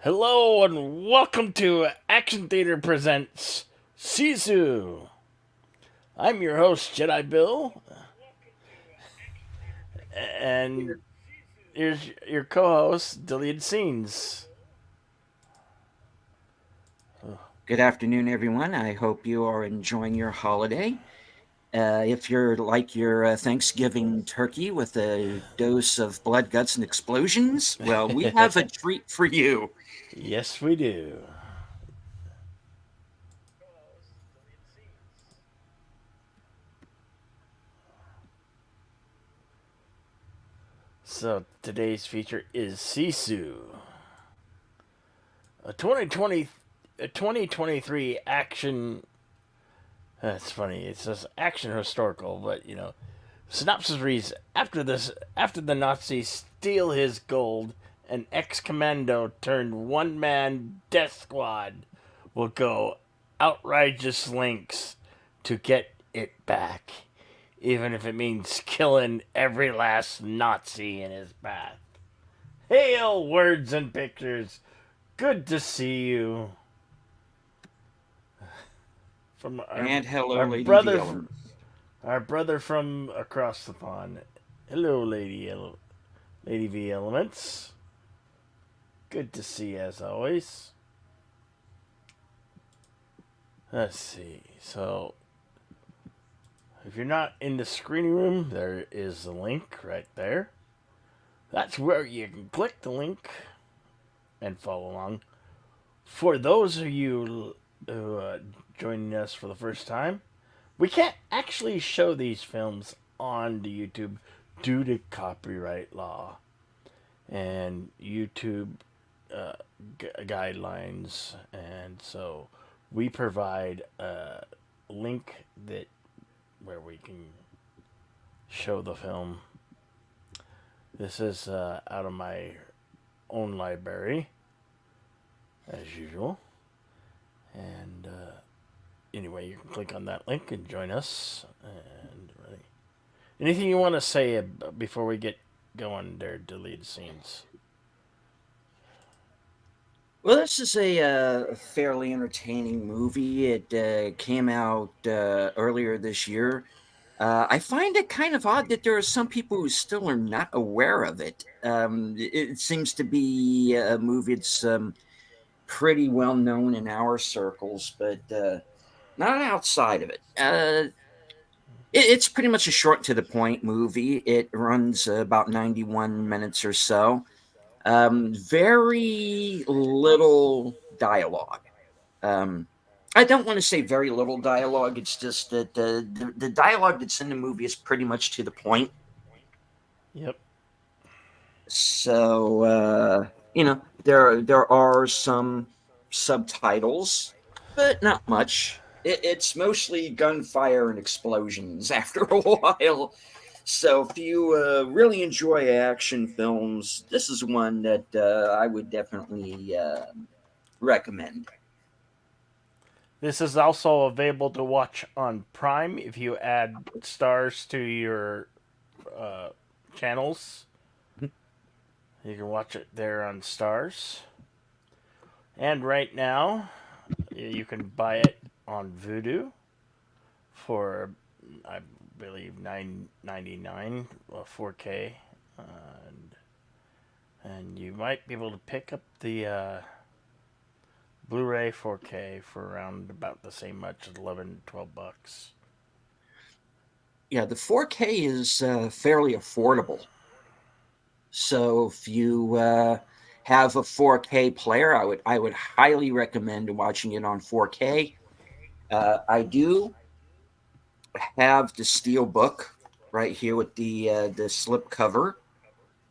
Hello and welcome to Action Theater Presents Sisu. I'm your host, Jedi Bill, and here's your co-host, Deleted Scenes. Good afternoon, everyone. I hope you are enjoying your holiday. If you're like your Thanksgiving turkey with a dose of blood, guts, and explosions, well, we have a treat for you. Yes, we do. So today's feature is Sisu, a 2023 action. That's funny. It says action historical, but synopsis reads: after the Nazis steal his gold, an ex-commando turned one-man death squad will go outrageous lengths to get it back, even if it means killing every last Nazi in his path. Hail, words and pictures. Good to see you. From And hello, our Lady V. brother, Elements. our brother from across the pond. Hello, Lady V Elements. Good to see you as always. Let's see. So, if you're not in the screening room, there is a link right there. That's where you can click the link and follow along. For those of you who joining us for the first time, we can't actually show these films on the YouTube due to copyright law and YouTube uh, guidelines, and so we provide a link that where we can show the film. This is out of my own library, as usual. And anyway, you can click on that link and join us. And really, anything you want to say before we get going there, deleted scenes? Well, this is a fairly entertaining movie. It came out earlier this year. I find it kind of odd that there are some people who still are not aware of it. It seems to be a movie that's pretty well known in our circles, but not outside of it. It's pretty much a short to the point movie. It runs about 91 minutes or so. Very little dialogue. Um, I don't want to say very little dialogue. It's just that the dialogue that's in the movie is pretty much to the point. Yep. So there are some subtitles, but not much. It's mostly gunfire and explosions after a while. So if you really enjoy action films, this is one that I would definitely recommend. This is also available to watch on Prime if you add stars to your uh, channels. You can watch it there on stars. And right now, you can buy it on Vudu for, I believe, $9.99, 4K, and you might be able to pick up the Blu-ray 4K for around about the same much as 11-12 bucks. Yeah, the 4K is fairly affordable. So if you have a 4K player, I would highly recommend watching it on 4K. I do have the steel book right here with the slip cover.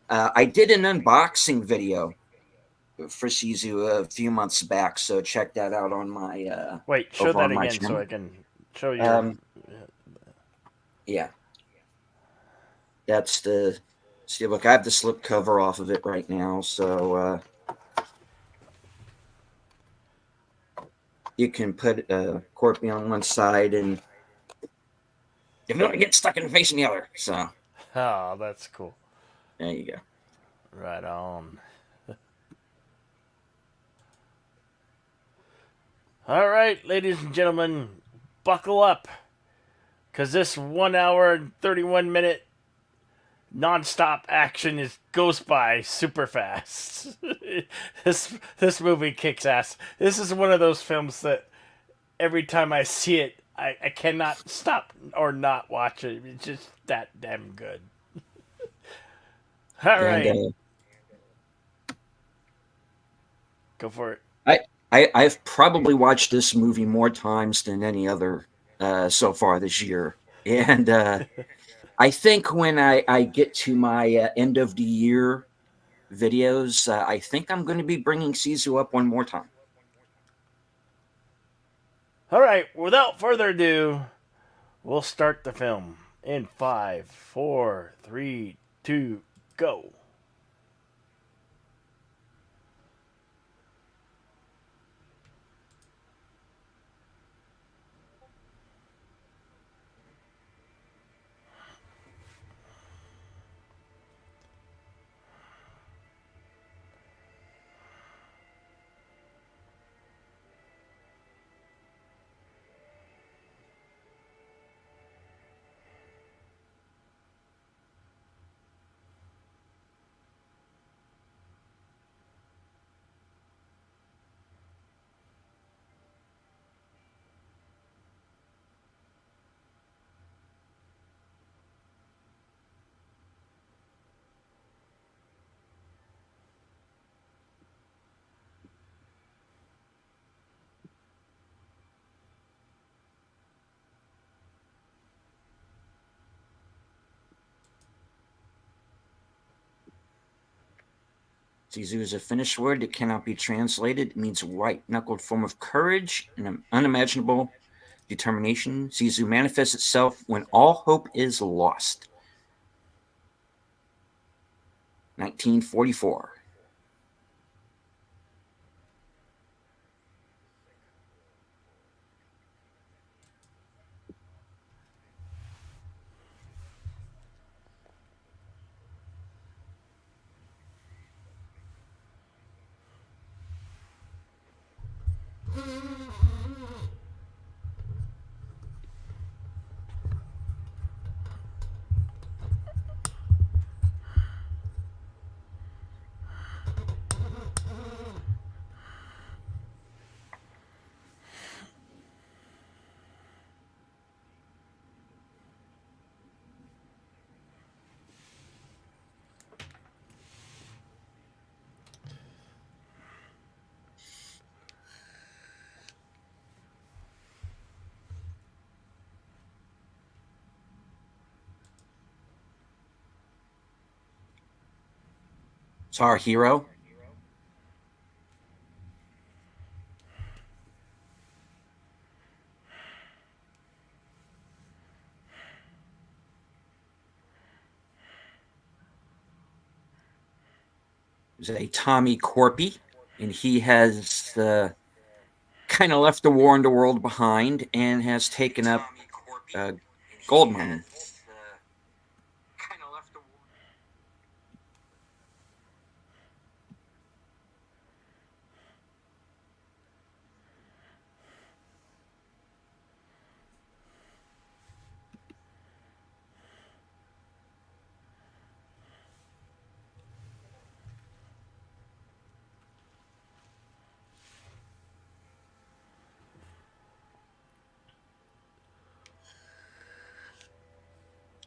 I did an unboxing video for Sisu a few months back, so check that out on my Wait, show over that on my again so channel. I can show your. Um, yeah, that's the steel book. I have the slip cover off of it right now, so you can put Corby on one side and if you want to get stuck in the face in the other. So Oh, that's cool. there you go. Right on. All right, ladies and gentlemen, buckle up, because this 1 hour and 31 minute nonstop action goes by super fast. This movie kicks ass. This is one of those films that every time I see it, I cannot stop or not watch it. It's just that damn good. All And right, go for it. I, I've probably watched this movie more times than any other so far this year. And I think when I get to my end of the year videos, I think I'm going to be bringing Sisu up one more time. All right, without further ado, we'll start the film in five, four, three, two, go. Sisu is a Finnish word that cannot be translated. It means white knuckled form of courage and unimaginable determination. Sisu manifests itself when all hope is lost. 1944. So our hero is a Tommy Corpy, and he has kind of left the war in the world behind and has taken up gold mining.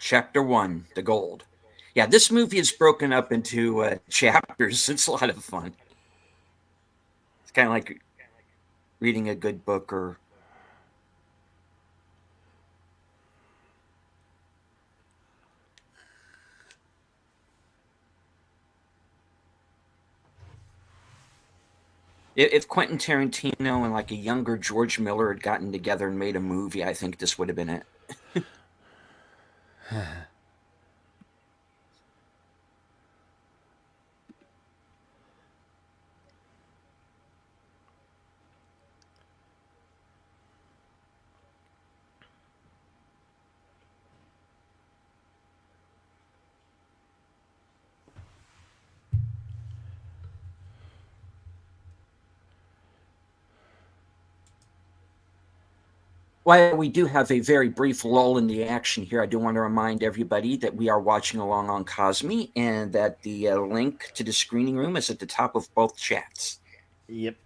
Chapter 1, The Gold. Yeah, this movie is broken up into chapters. It's a lot of fun. It's kind of like reading a good book or if Quentin Tarantino and like a younger George Miller had gotten together and made a movie, I think this would have been it. While we do have a very brief lull in the action here, I do want to remind everybody that we are watching along on Cosme and that the link to the screening room is at the top of both chats. Yep.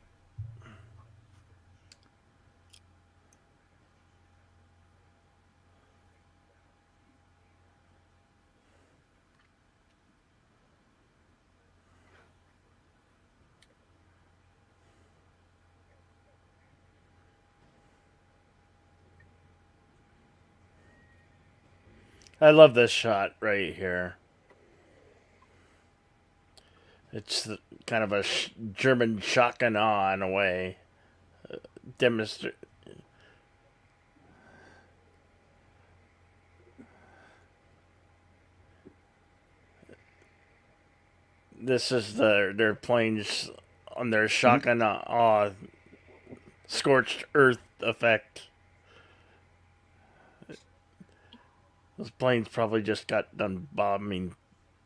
I love this shot right here. It's kind of a German shock and awe in a way. Demonstrate. This is their planes on their Mhm. shock and awe scorched earth effect. Those planes probably just got done bombing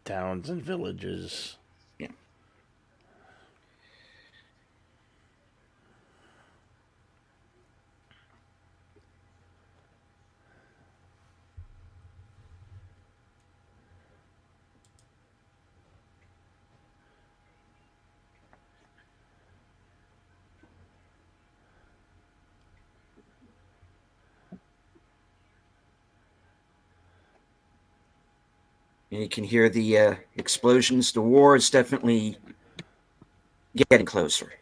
towns and villages. Yeah. And you can hear the explosions. The war is definitely getting closer.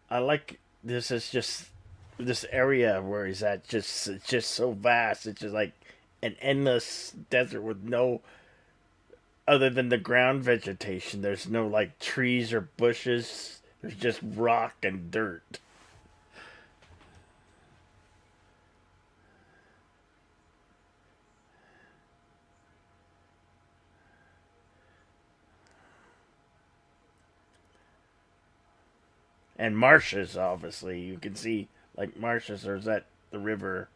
I like this is just this area where he's at. Just it's just so vast. It's just like an endless desert with no other than the ground vegetation. There's no like trees or bushes. There's just rock and dirt. And marshes, obviously. You can see like marshes, or is that the river?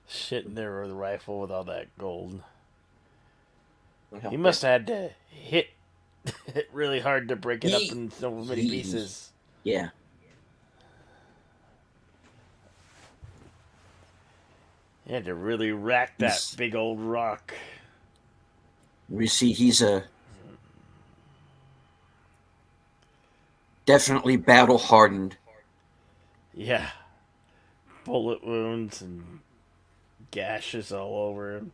Sitting there with a rifle with all that gold. Well, He yeah. must have had to hit it really hard to break it up He, in so many he, pieces. yeah. He had to really rack that He's, big old rock. we see he's a definitely battle hardened. Yeah. Bullet wounds and gashes all over him.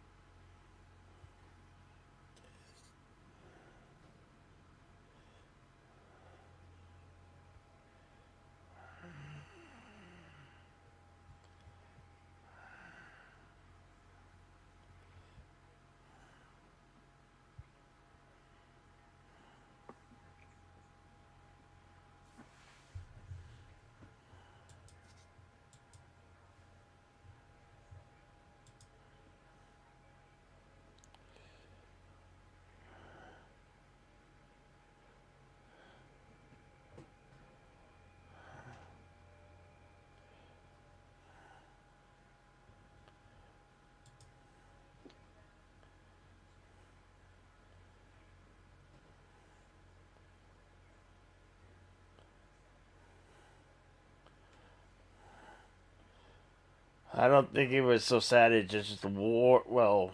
I don't think he was so sad. It's just the war. Well,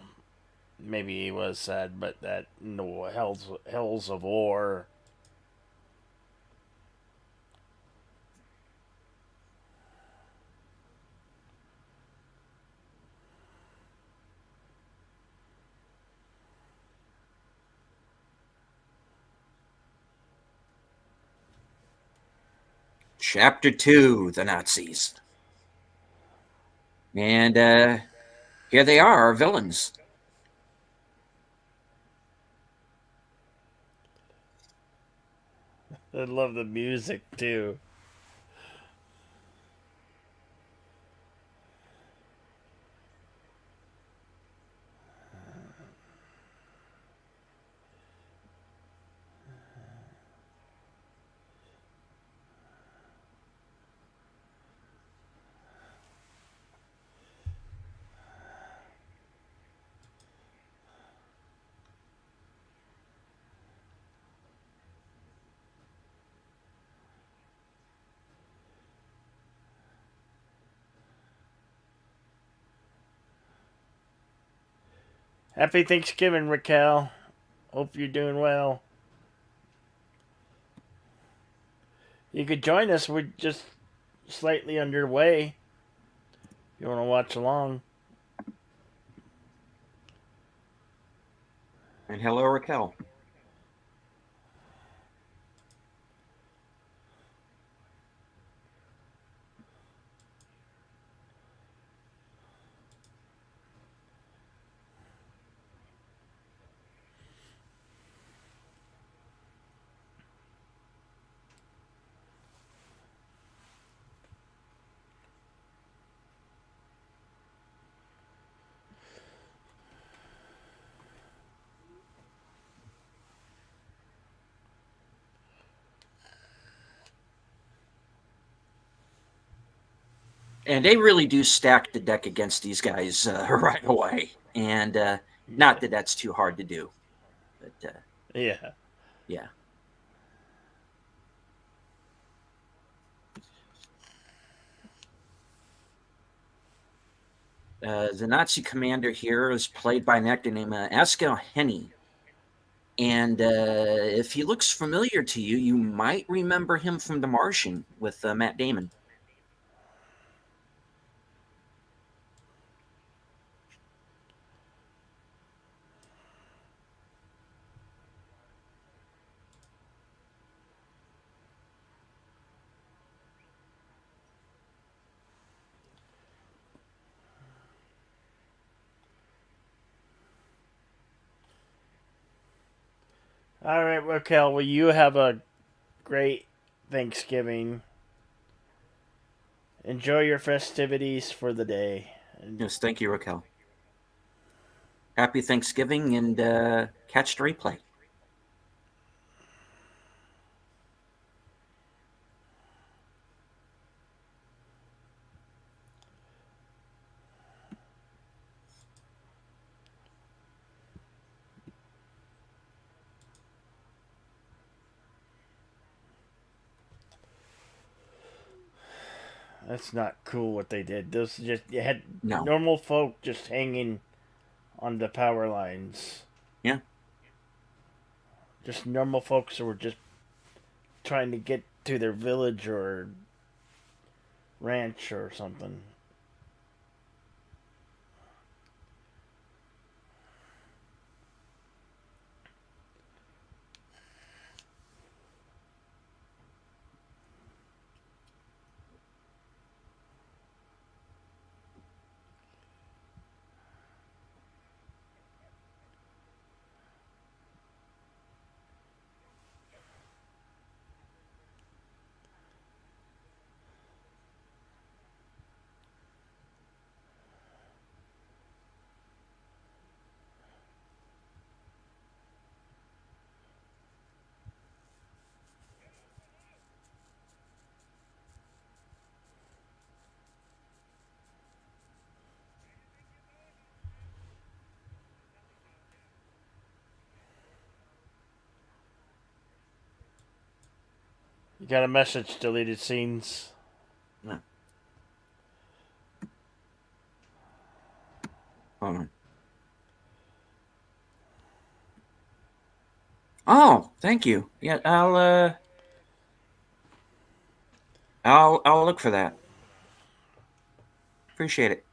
maybe he was sad, but that no hells of war. Chapter 2, The Nazis. And here they are, our villains. I love the music too. Happy Thanksgiving, Raquel. Hope you're doing well. You could join us. We're just slightly underway. You want to watch along? And hello, Raquel. And they really do stack the deck against these guys right away. And not that that's too hard to do, but Yeah. yeah. The Nazi commander here is played by an actor named Askell Henny. And if he looks familiar to you, you might remember him from The Martian with Matt Damon. All right, Raquel. Well, you have a great Thanksgiving. Enjoy your festivities for the day. Yes, thank you, Raquel. Happy Thanksgiving and catch the replay. That's not cool what they did. Those just you had No. normal folk just hanging on the power lines. Yeah. Just normal folks who were just trying to get to their village or ranch or something. You got a message, deleted scenes. No. Hold on. Oh, thank you. Yeah, I'll look for that. Appreciate it.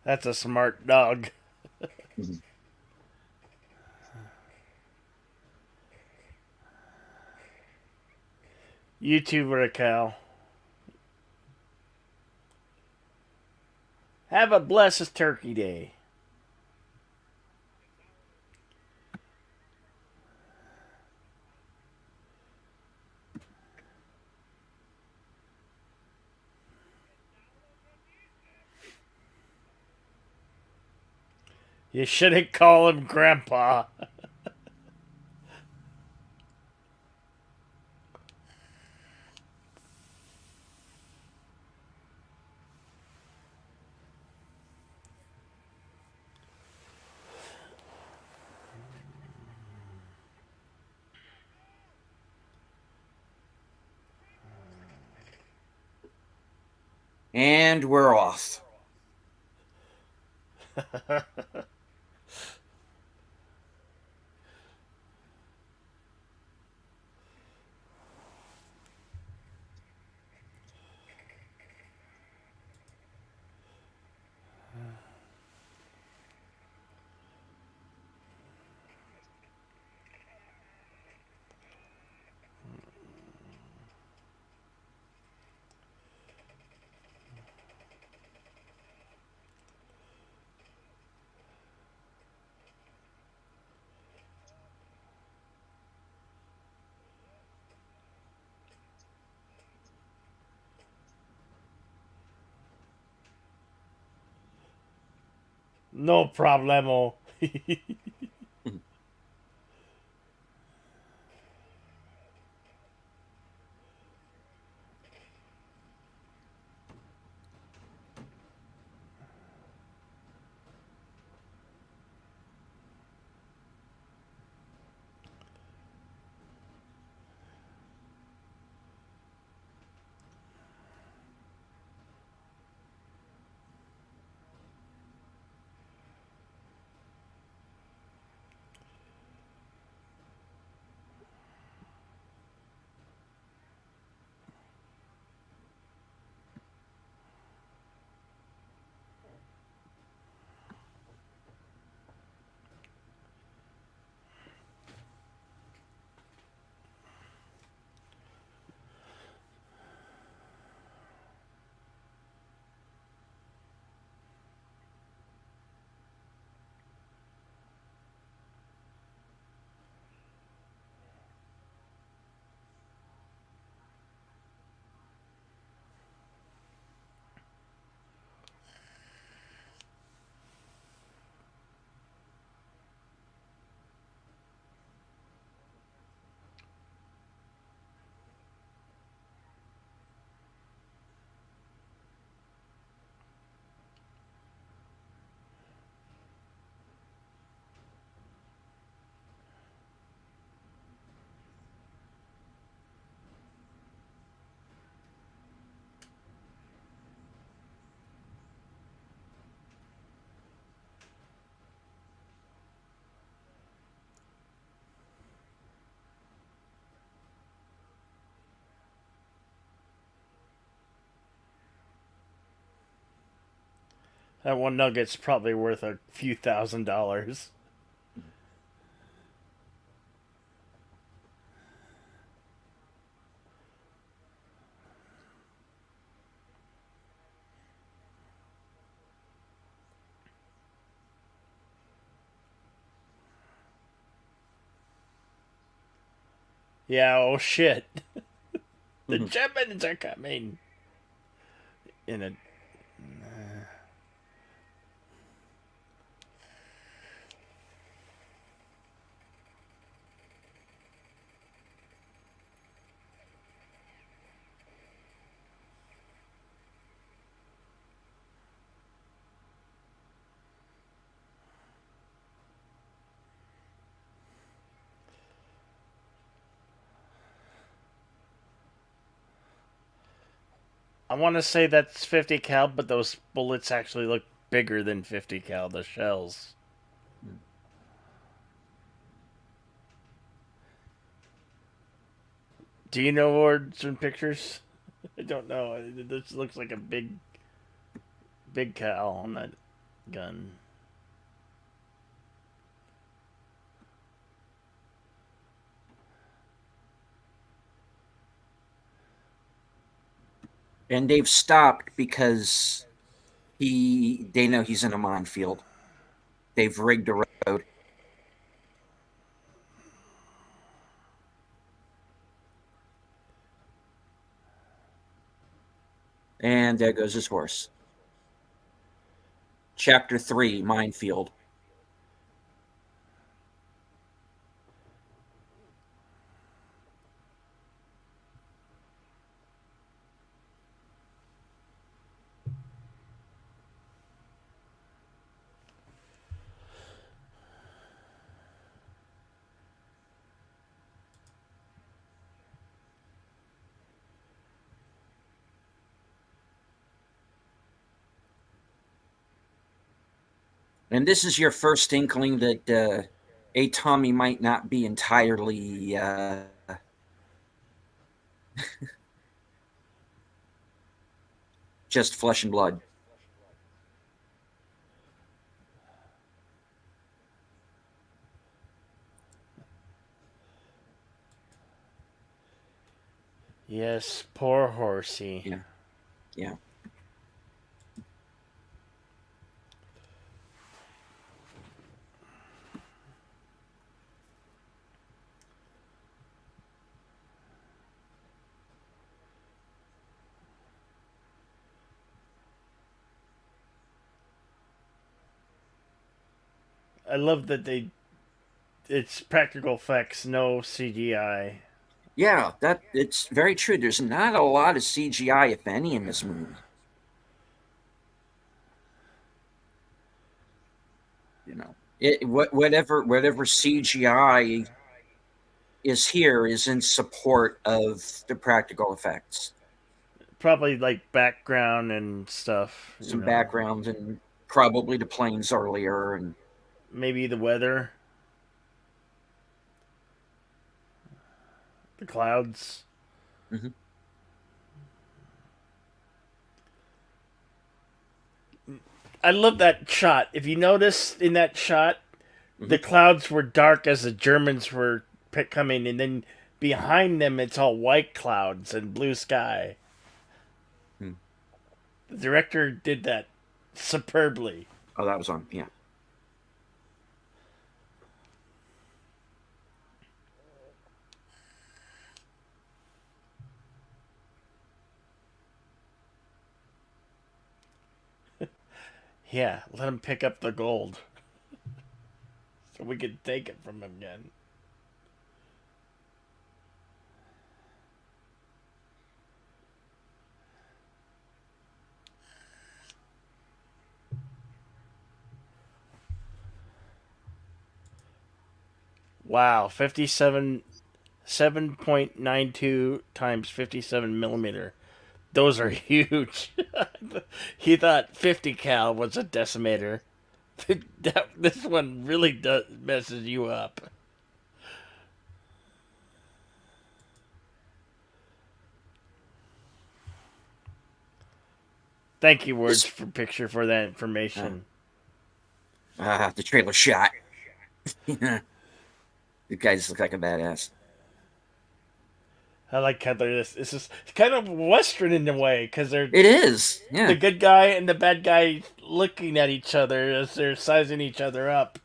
That's a smart dog. Mhm. YouTuber Cal. Have a blessed Turkey Day. You shouldn't call him Grandpa. And we're off. No problemo. That one nugget's probably worth a few $1,000s. Yeah, oh shit. The Mhm. Germans are coming. In a. I want to say that's 50 cal, but those bullets actually look bigger than 50 cal. The shells. Do you know words and pictures? I don't know. This looks like a big cal on that gun. And they've stopped because they know he's in a minefield. They've rigged the road. And there goes his horse. Chapter 3, Minefield. And this is your first inkling that a Tommy might not be entirely just flesh and blood. Yes, poor horsey. Yeah, yeah. I love that it's practical effects, no CGI. Yeah, that it's very true. There's not a lot of CGI, if any, in this movie. You know, whatever CGI is here is in support of the practical effects. Probably like background and stuff, Some backgrounds and probably the planes earlier, and Maybe the weather, the clouds. mm-hmm. I love that shot. If you notice in that shot, Mm-hmm. the clouds were dark as the Germans were coming, and then behind them it's all white clouds and blue sky. Hmm. The director did that superbly. Oh, that was on. Yeah. Yeah, let him pick up the gold so we could take it from him again. Wow, 7.92 times 57 millimeter. Those are huge. He thought 50 cal was a decimator. This one really does messes you up. Thank you, words This for picture for that information. the trailer shot. The guys look like a badass. I like how this is kind of western in a way because they're It is. the Yeah. good guy and the bad guy looking at each other as they're sizing each other up.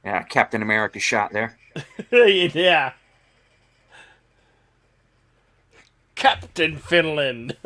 Yeah. Captain America shot there. Yeah, Captain Finland.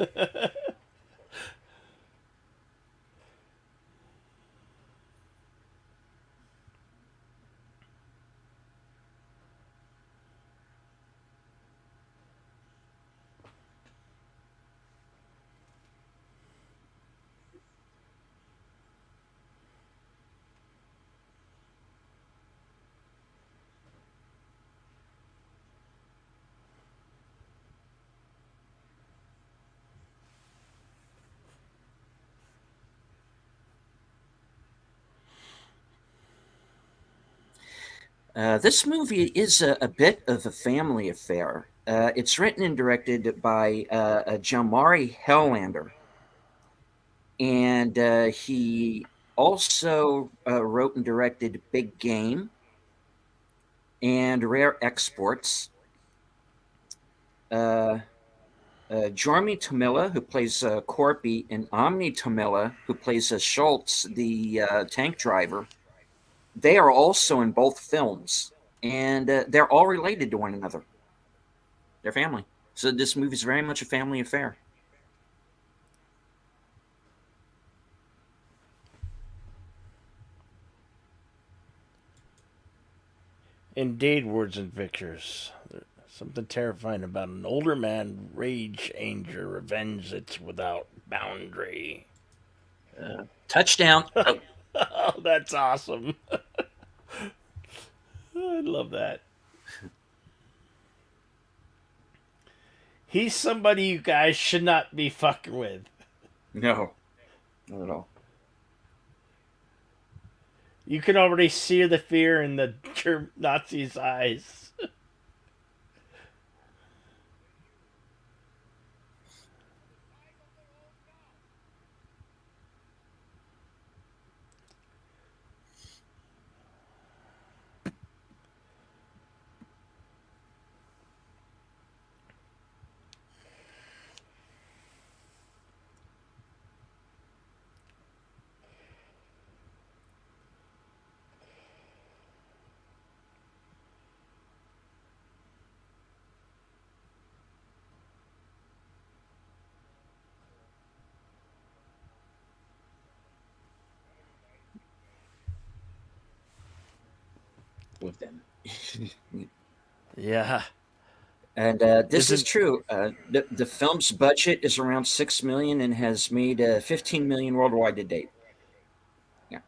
This movie is a bit of a family affair. It's written and directed by Jamari Hellander, and he also wrote and directed Big Game and Rare Exports. Uh, Jormi Tomilla, who plays Corby, and Omni Tomilla, who plays Schultz, the tank driver, they are also in both films, and they're all related to one another. They're family. So this movie is very much a family affair. Indeed, words and pictures. There's something terrifying about an older man, rage, anger, revenge that's without boundary. Touchdown. Oh, Oh, that's awesome. I love that. He's somebody you guys should not be fucking with. no, not at all. You can already see the fear in the Nazi's eyes. With them. Yeah. And this is Isn't true. The film's budget is around 6 million and has made 15 million worldwide to date. Yeah.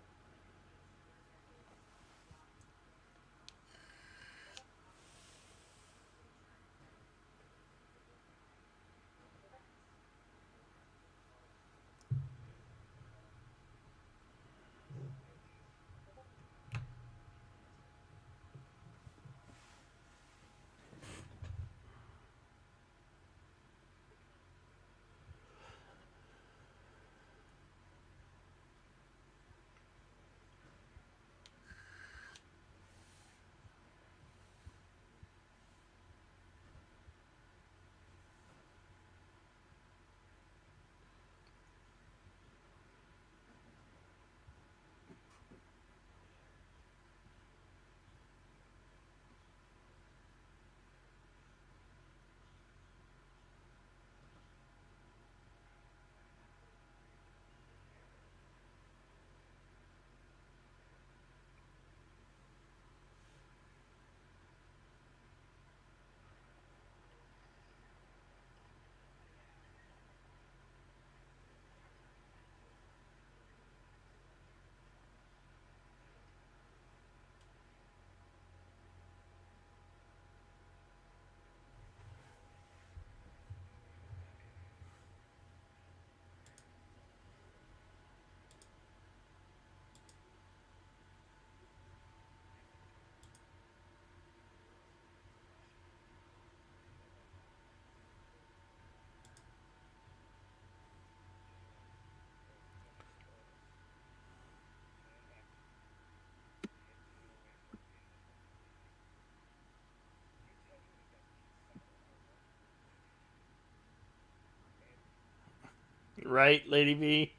right, Lady B?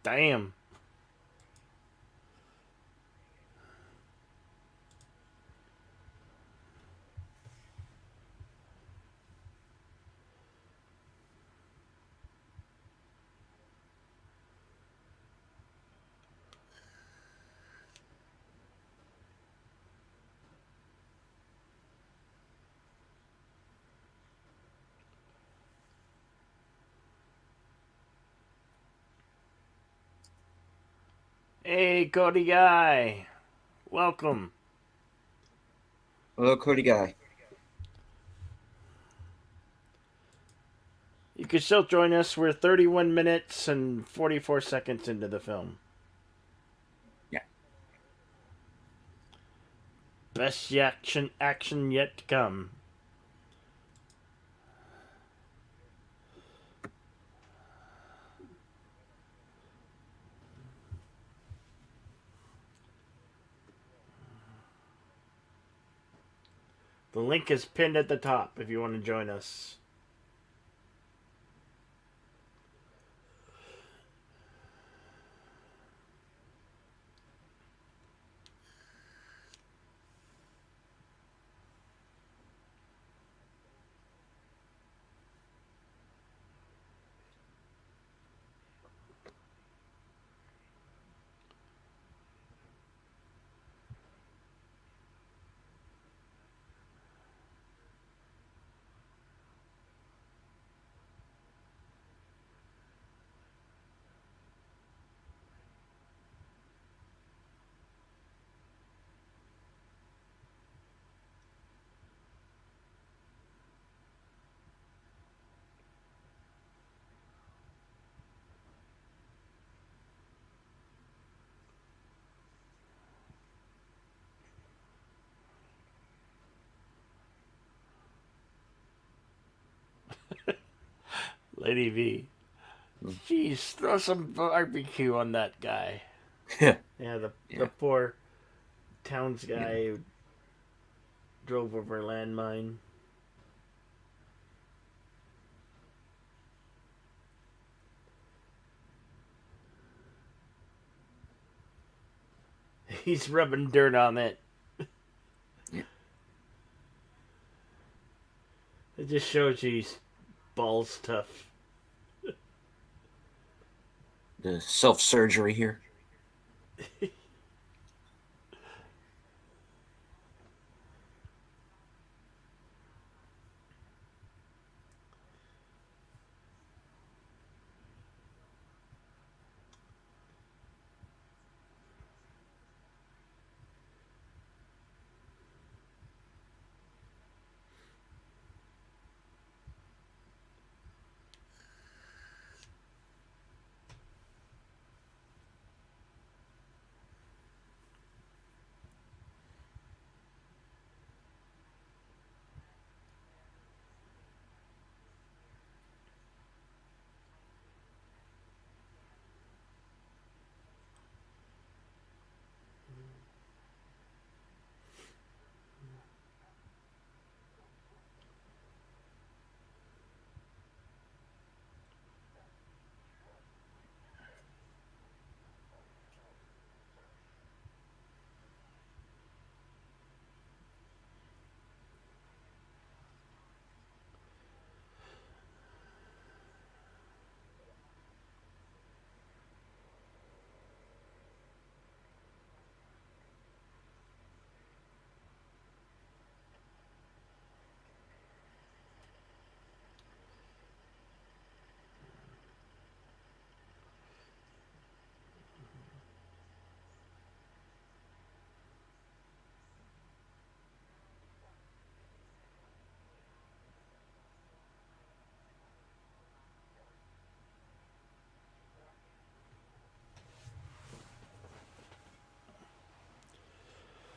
Damn. Hey, Cody Guy. Welcome. Hello, Cody Guy. You can still join us. We're 31 minutes and 44 seconds into the film. Yeah. Best action yet to come. The link is pinned at the top if you want to join us. Lady V. Jeez, throw some barbecue on that guy. Yeah. Yeah, the Yeah. poor towns Yeah. guy who drove over a landmine. He's rubbing dirt on it. Yeah. It just shows you he's balls tough. The self-surgery here.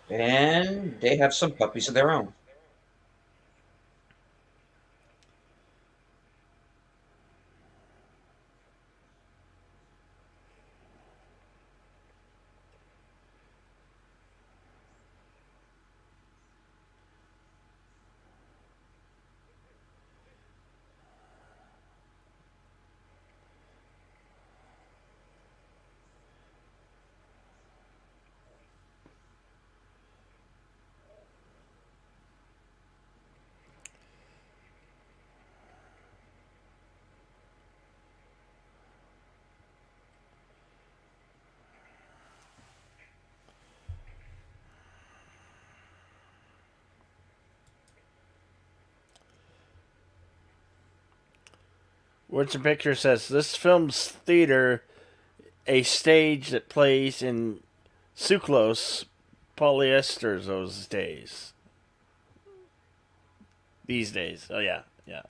And they have some puppies of their own. What's the picture says? This film's theater, a stage that plays in sucrose polyesters those days. These days. Oh, yeah. Yeah.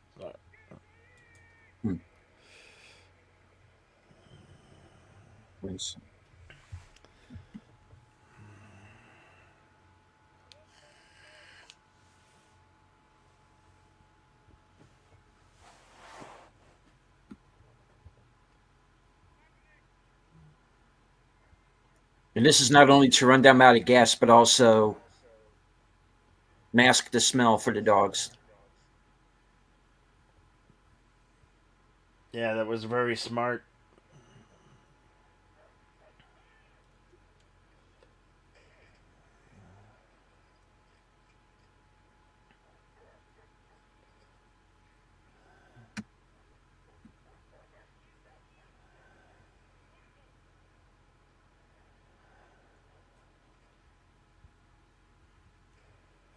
Hmm. Yes. And this is not only to run them out of gas, but also mask the smell for the dogs. Yeah, that was very smart.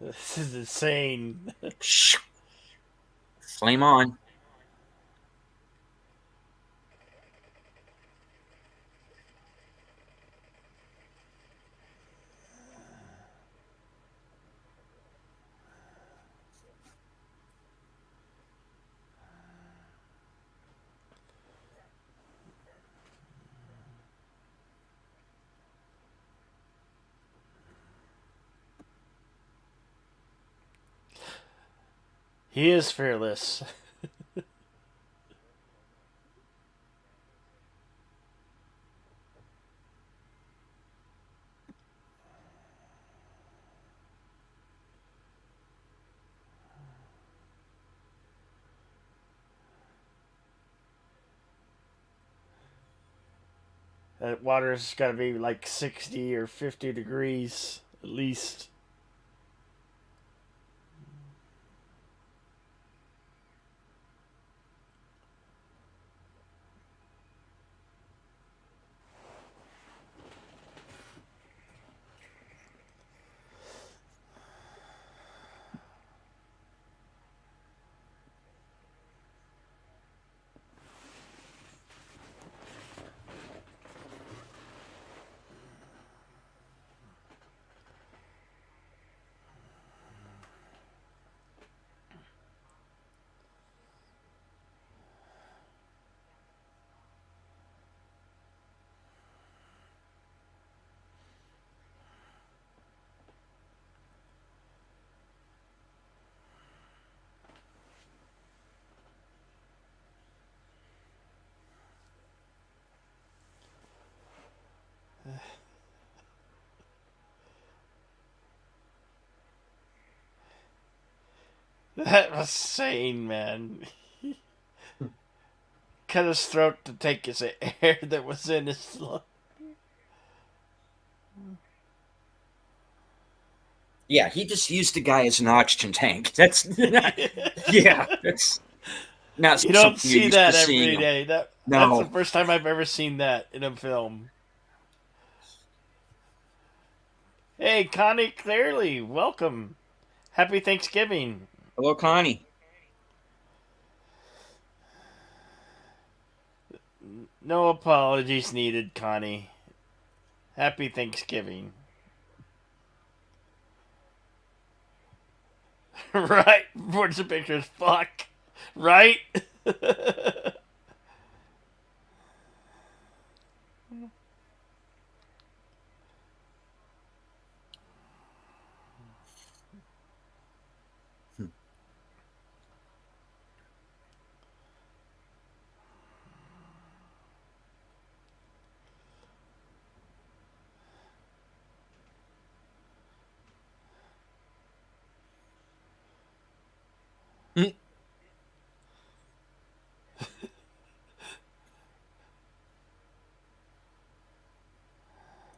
This is insane. Flame on. He is fearless. That water's got to be like 60 or 50 degrees at least. That was insane, man. Cut his throat to take his air that was in his lungs. Yeah, he just used the guy as an oxygen tank. That's not, yeah, that's not You don't something you're see used to that seeing. every day. That's the No. first time I've ever seen that in a film. Hey, Connie Clearly, welcome. Happy Thanksgiving. Hello, Connie. No apologies needed, Connie. Happy Thanksgiving. Right? Where's the pictures? Fuck. Right?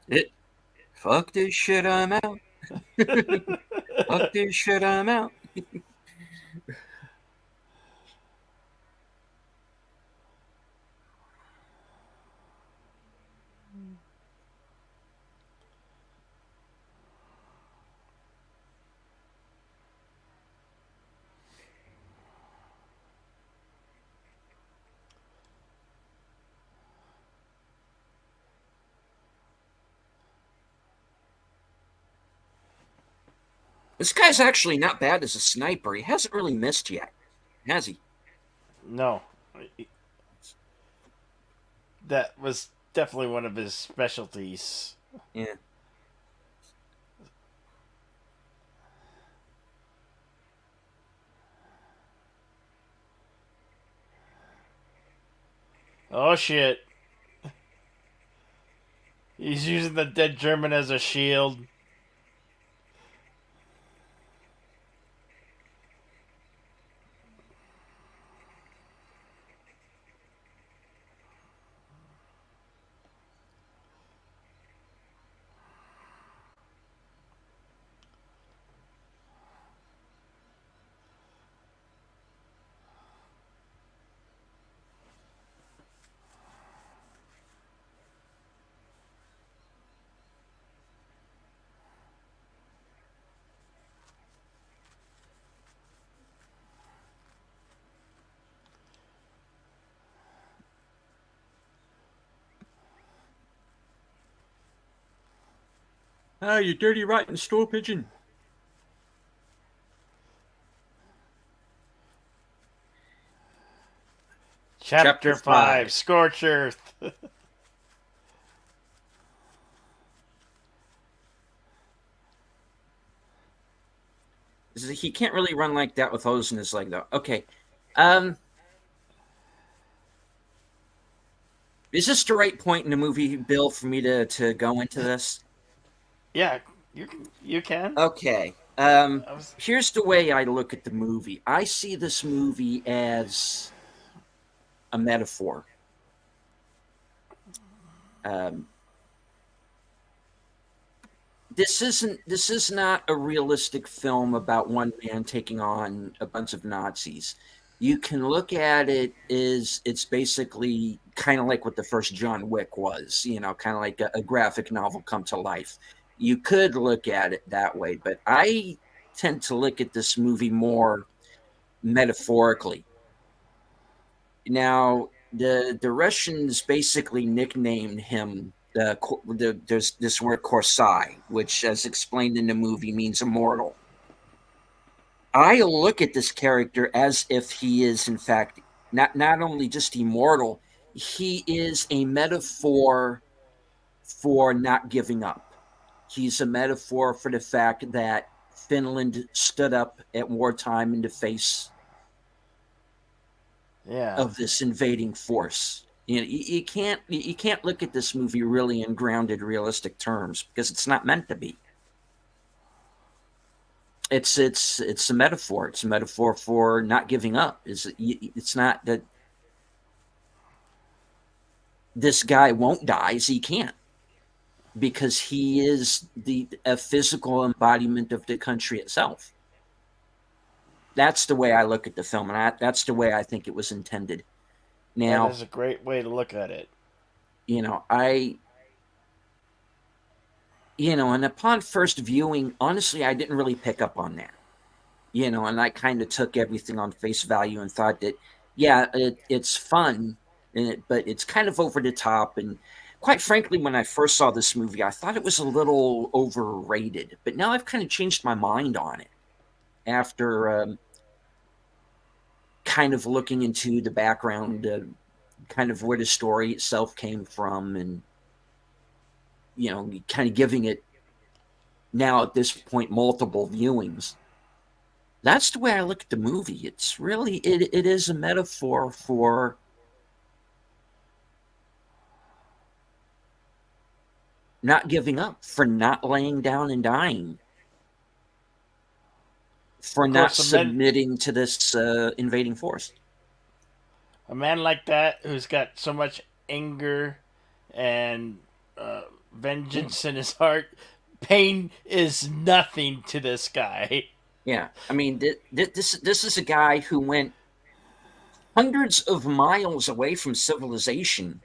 It. Fuck this shit, I'm out. Fuck this shit, I'm out. This guy's actually not bad as a sniper. He hasn't really missed yet, has he? No, that was definitely one of his specialties. Yeah. Oh shit. He's using the dead German as a shield. Ah, you dirty, rotten stool pigeon. Chapter Chapter 5 5. Scorch Earth. He can't really run like that with holes in his leg, though. Okay. Um, is this the right point in the movie, Bill, for me to go into this? Yeah, you can. Okay. I was, Here's the way I look at the movie. I see this movie as a metaphor. Um, this is not a realistic film about one man taking on a bunch of Nazis. You can look at it as it's basically kind of like what the first John Wick was, kind of like a graphic novel come to life. You could look at it that way, but I tend to look at this movie more metaphorically. Now, the Russians basically nicknamed him there's this word Korsai, which, as explained in the movie, means immortal. I look at this character as if he is, in fact, not only just immortal, he is a metaphor for not giving up. He's a metaphor for the fact that Finland stood up at wartime in the face yeah. of this invading force. You can't look at this movie really in grounded, realistic terms because it's not meant to be. It's a metaphor. It's a metaphor for not giving up. It's not that this guy won't die. He can't because he is a physical embodiment of the country itself. That's the way I look at the film, and that's the way I think it was intended. That Now, is a great way to look at it. I and upon first viewing, honestly, I didn't really pick up on that. And I kind of took everything on face value and thought that, yeah, it's fun, but it's kind of over the top. And quite frankly, when I first saw this movie, I thought it was a little overrated. But now I've kind of changed my mind on it after kind of looking into the background, kind of where the story itself came from, and kind of giving it now at this point multiple viewings. That's the way I look at the movie. It's really it is a metaphor for not giving up, for not laying down and dying, for Of not course, submitting to this invading force. a man like that who's got so much anger and Yeah, vengeance in his heart, pain is nothing to this guy. yeah. I mean, this is a guy who went hundreds of miles away from civilization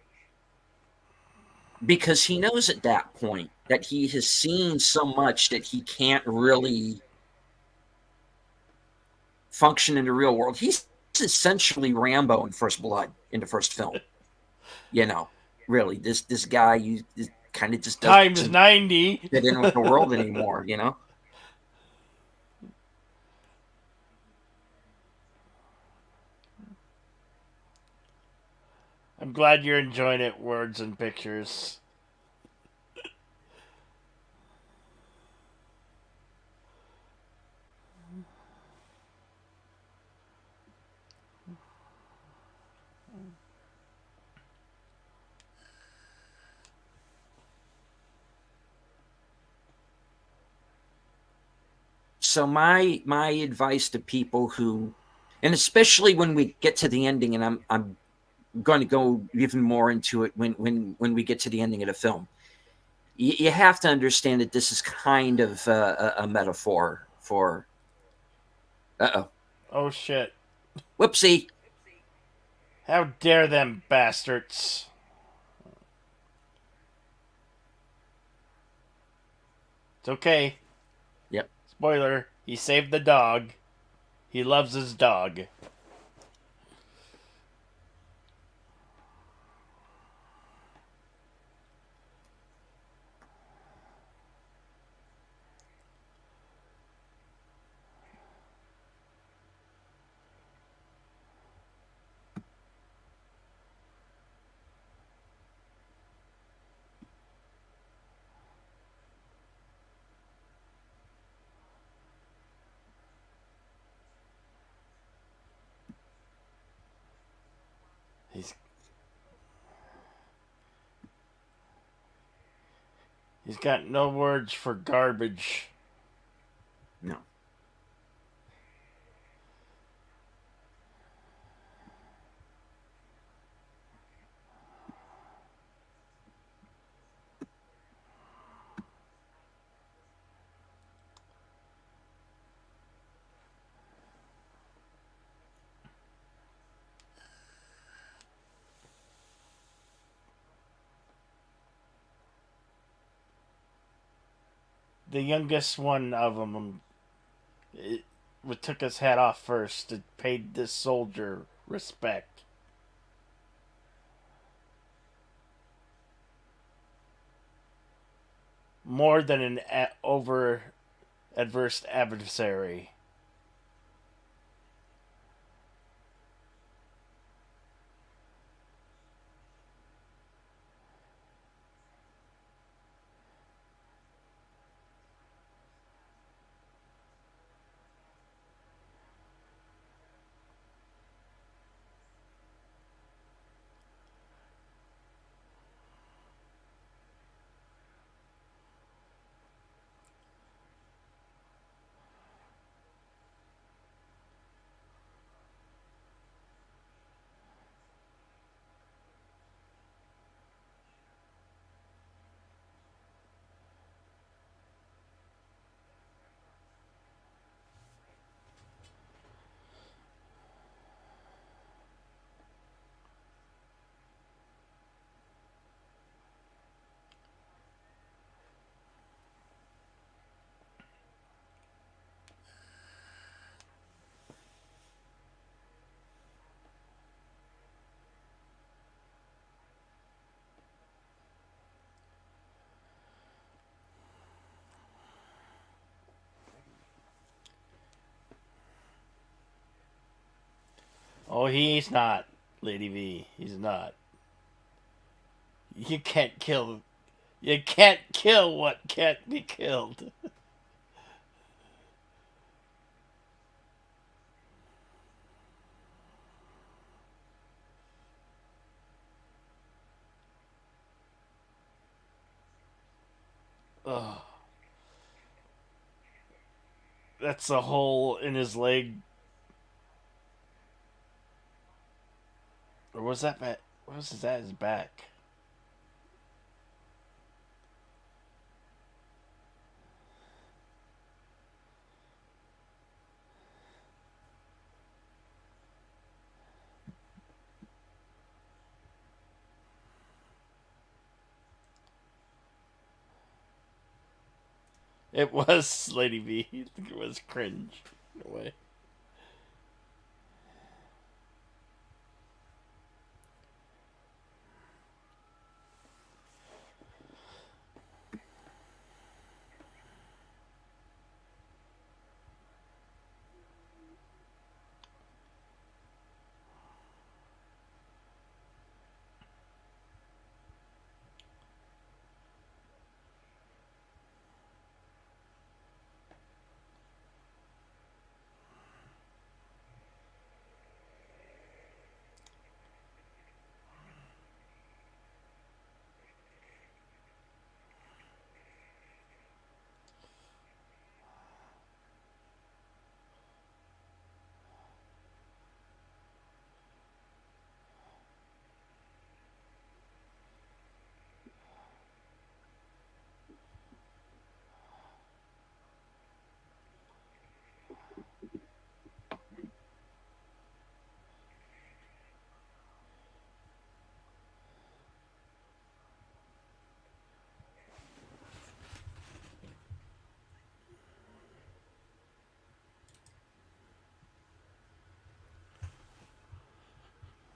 because he knows at that point that he has seen so much that he can't really function in the real world. He's essentially Rambo in First Blood in the first film. You know, really, this guy you kind of just Times doesn't 90. fit in with the world anymore. I'm glad you're enjoying it, words and pictures. So my advice to people who, and especially when we get to the ending, and I'm going to go even more into it when we get to the ending of the film. You have to understand that this is kind of a metaphor for. Uh-oh. Oh shit. Whoopsie. How dare them bastards. It's okay. Yep. Spoiler, he saved the dog. He loves his dog. He's he's got no words for garbage. No. The youngest one of them took his hat off first. It paid this soldier respect. More than an over adverse adversary. Oh, he's not, Lady V. He's not. You can't kill. You can't kill what can't be killed. Ugh. That's a hole in his leg. Or was that back? What was that? His back? It was Lady V. I think it was cringe in a way.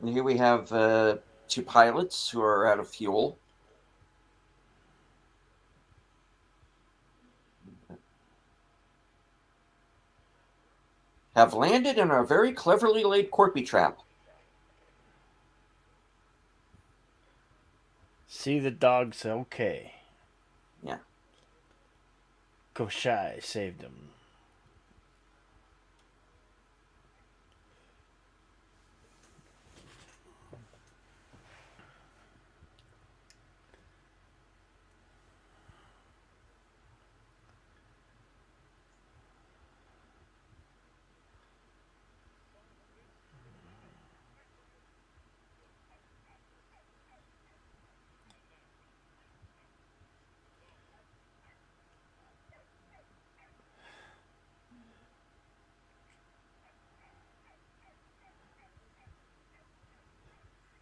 And here we have two pilots who are out of fuel. Have landed in a very cleverly laid corpy trap. See the dog's okay. Yeah. Koshai saved him.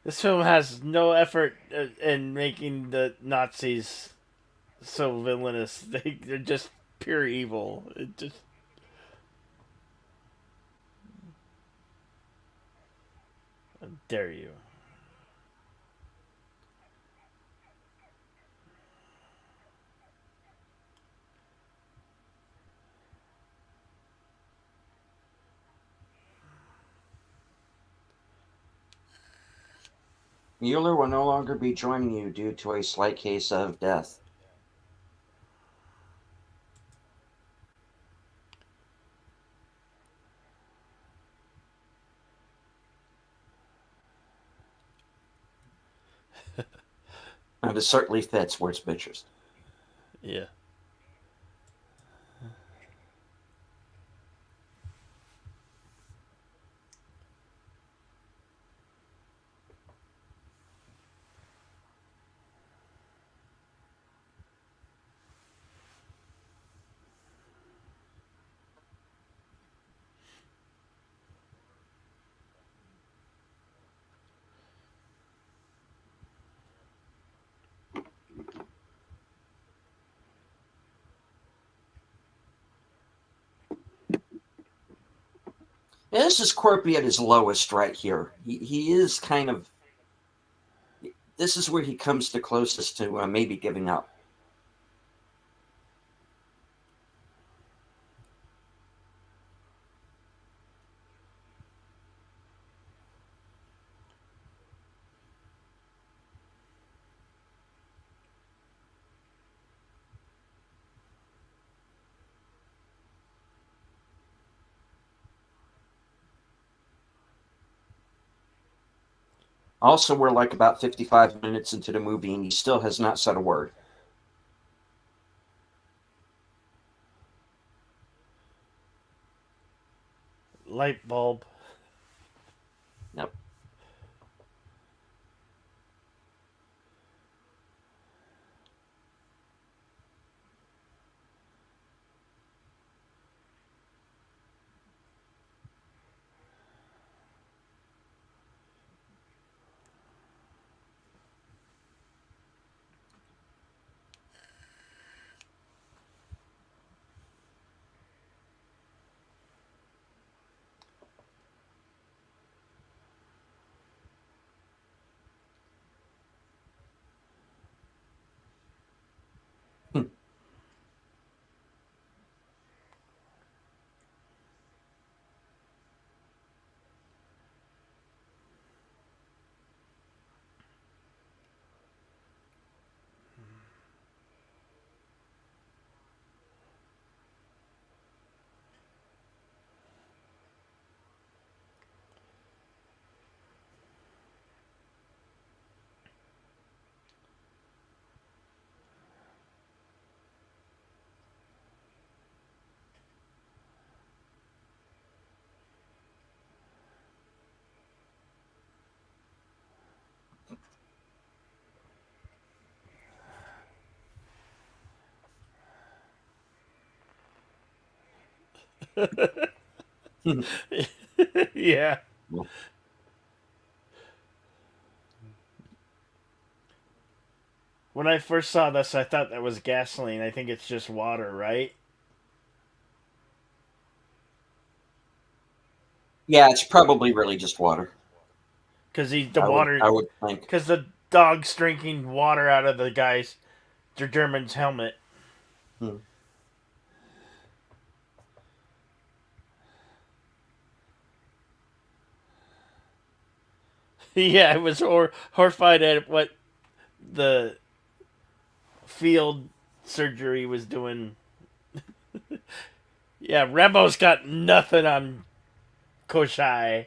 This film has no effort in making the Nazis so villainous. They're just pure evil. It just how dare you. Mueller will no longer be joining you due to a slight case of death. And it certainly fits where it's pictures. Yeah. Yeah, this is Corpy at his lowest right here. He is kind of. This is where he comes the closest to maybe giving up. Also, we're like about 55 minutes into the movie, and he still has not said a word. Light bulb. Yep. Yeah. When I first saw this, I thought that was gasoline. I think it's just water, right? Yeah, it's probably really just water. because he's the water, I would think. because the dog's drinking water out of the guy's the German's helmet. Hmm. Yeah, I was horrified at what the field surgery was doing. Yeah, Rambo's got nothing on Koshai.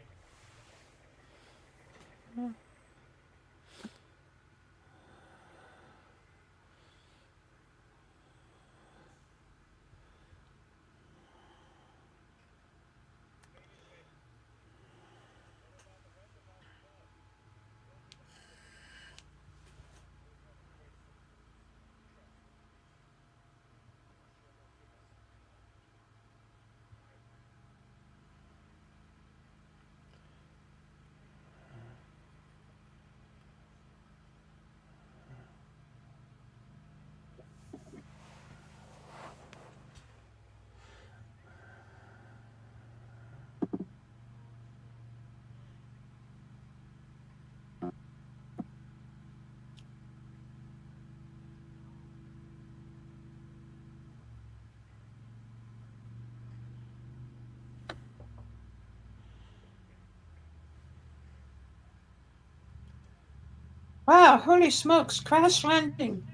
Wow, holy smokes, crash landing.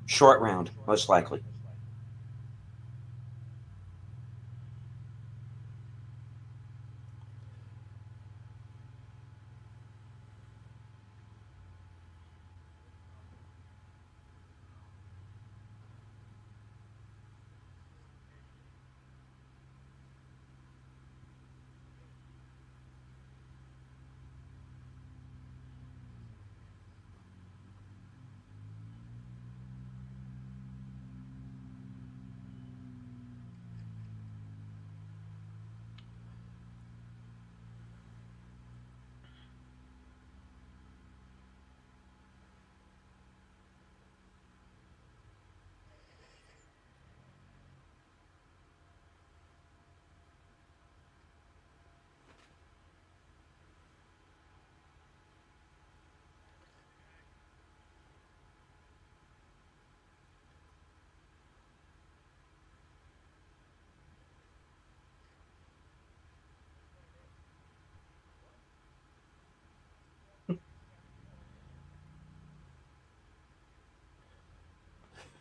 Short round, most likely.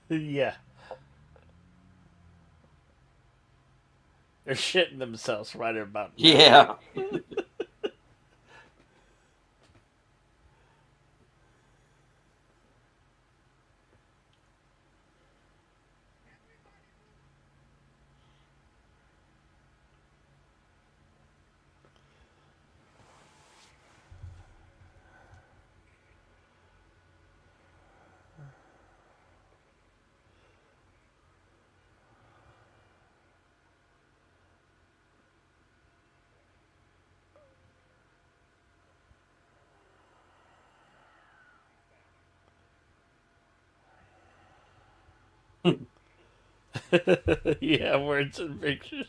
Yeah, they're shitting themselves right about now. Yeah. Yeah, words and pictures.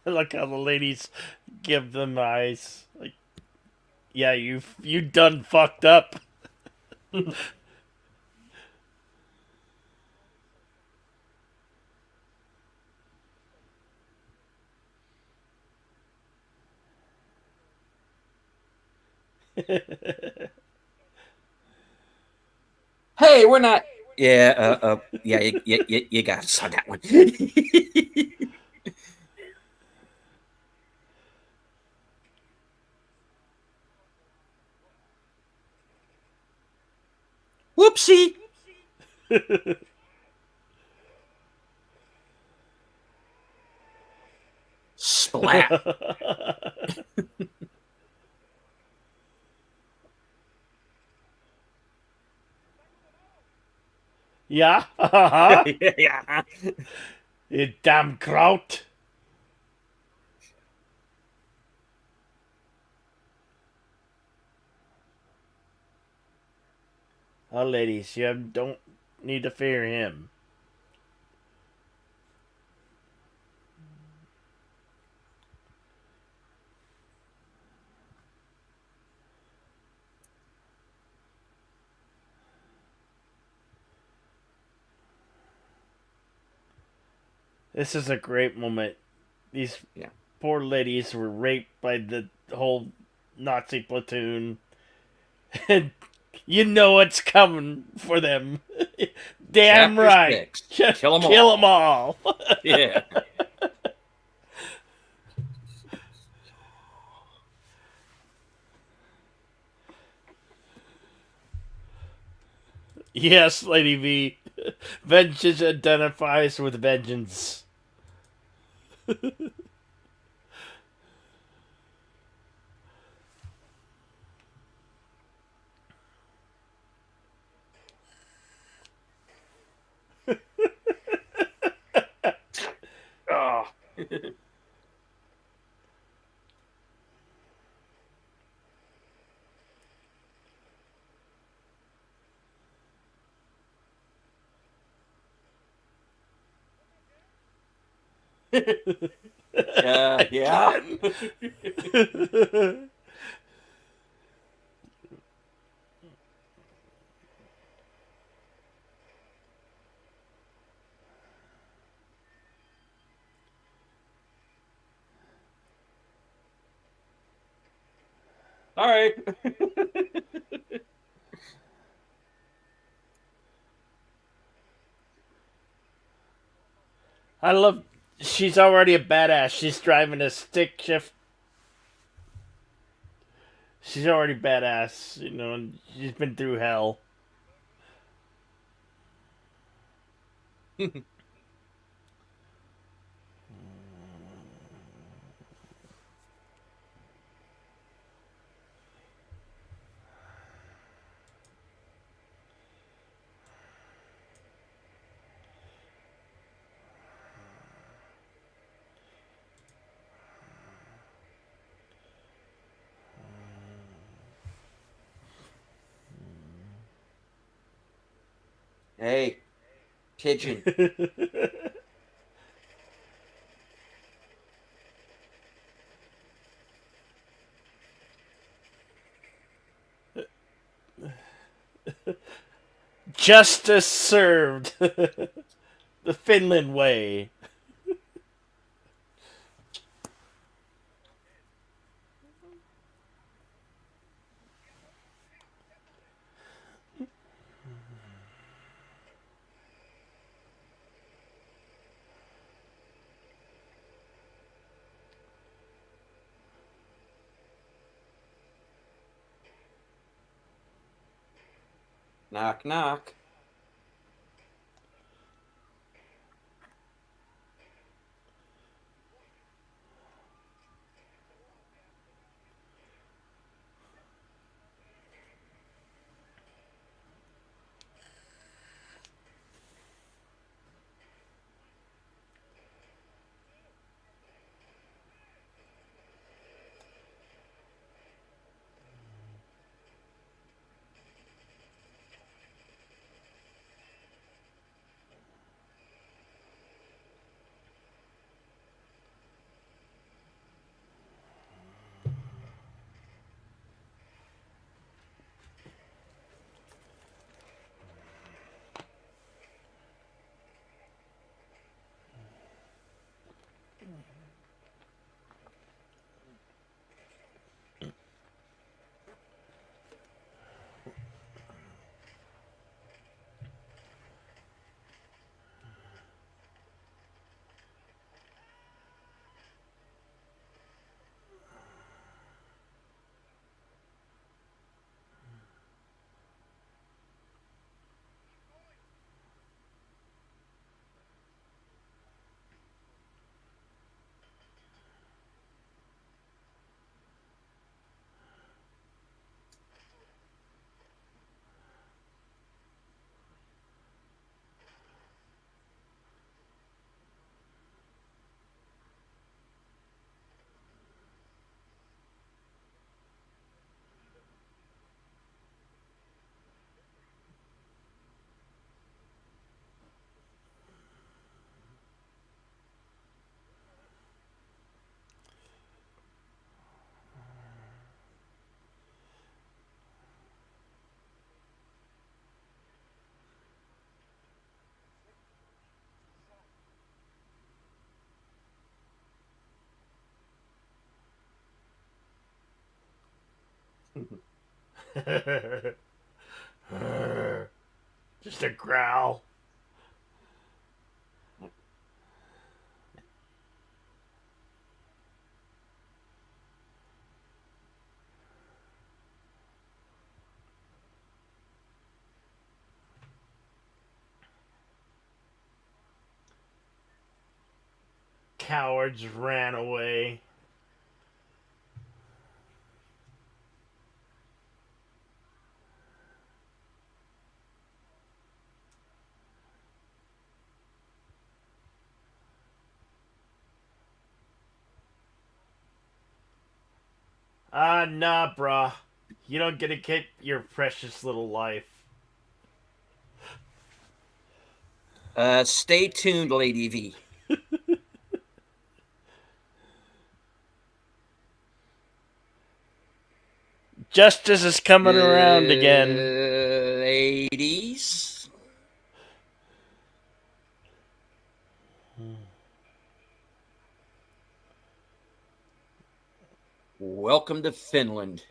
I like how the ladies give them eyes. Like, yeah, you done fucked up. Hey, we're not. Yeah, yeah, you got us on that one. Whoopsie. Splat. Yeah, uh-huh. Yeah. You damn kraut. Oh, ladies, don't need to fear him. This is a great moment. These Yeah. poor ladies were raped by the whole Nazi platoon, and you know what's coming for them. Damn Chapter right. 6. Just Kill 'em kill them all. all. Yeah. Yes, Lady V. Vengeance identifies with vengeance. Oh. Yeah. Again. All right. I love. She's already a badass. She's driving a stick shift. She's already badass, and she's been through hell. Hey, pigeon. Justice served. The Finland way. Knock, knock. Just a growl. Cowards ran away. Nah, bruh. You don't get to keep your precious little life. Stay tuned, Lady V. Justice is coming around again. Ladies. Welcome to Finland.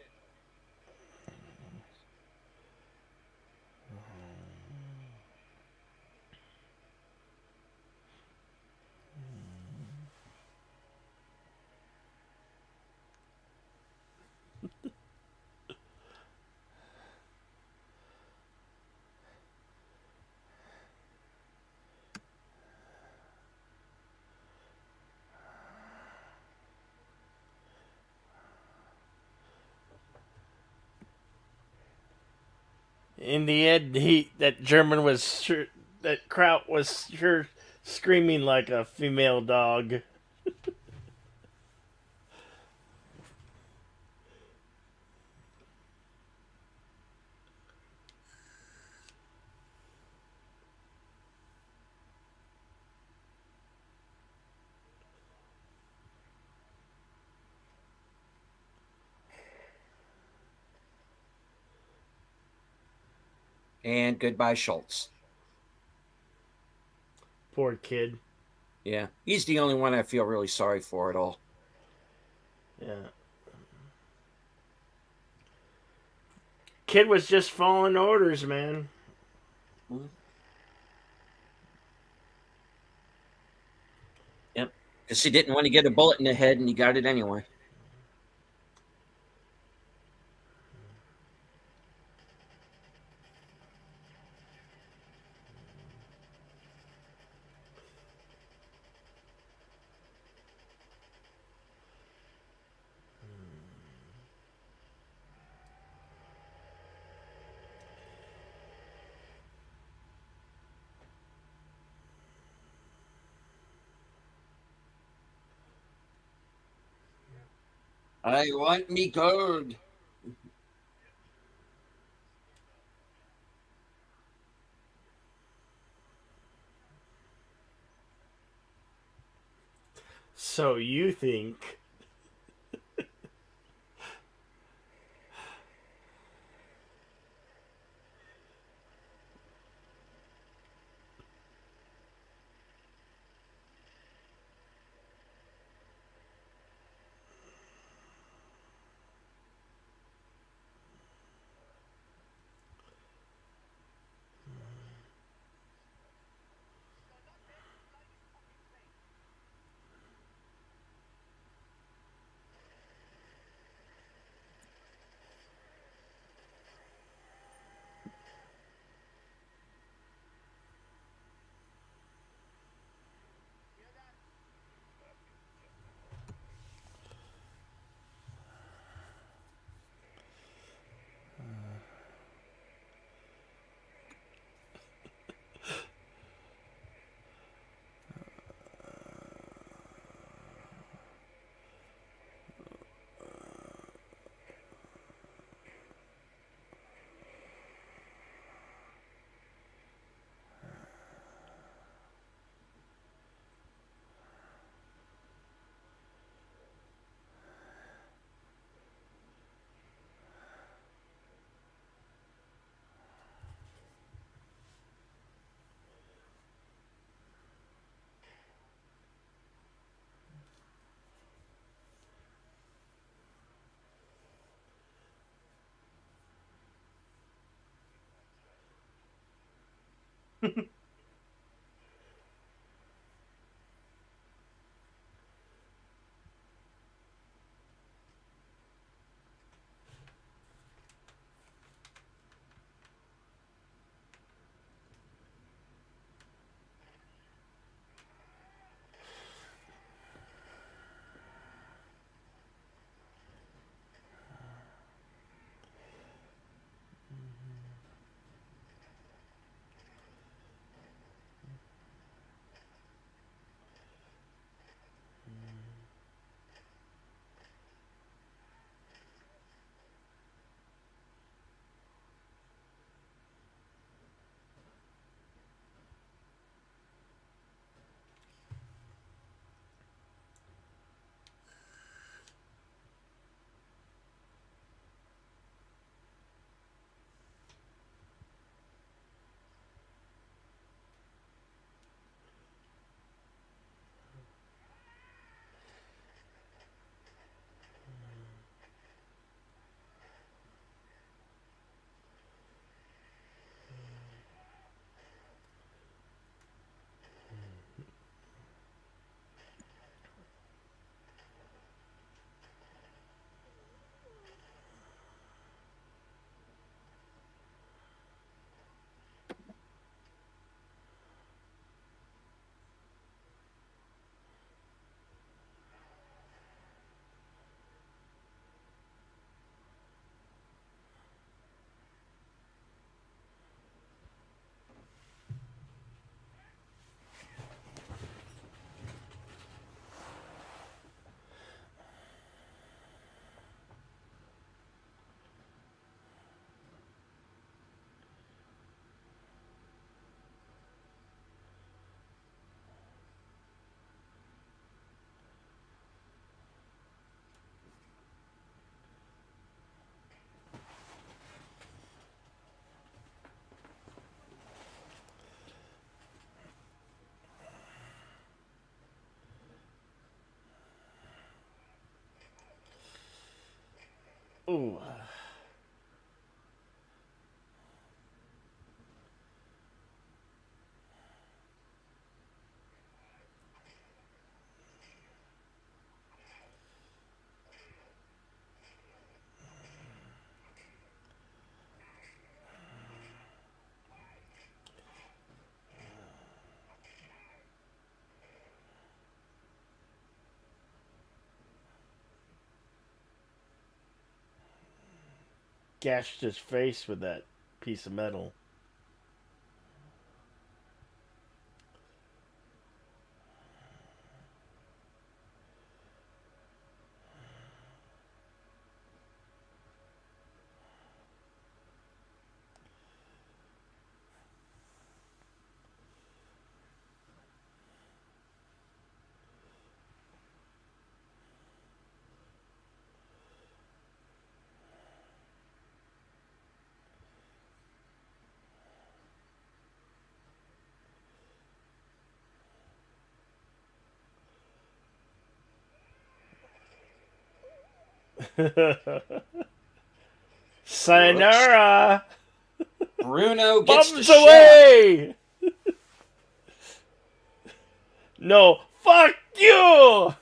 In the end, that German was sure, that Kraut was sure screaming like a female dog. And goodbye, Schultz. Poor kid. Yeah, he's the only one I feel really sorry for at all. Yeah. Kid was just following orders, man. Yep, because he didn't want to get a bullet in the head, and he got it anyway. I want me gold. So you think. Ooh. Gashed his face with that piece of metal. Sayonara! Bruno gets the Bums shaft. away! No, fuck you!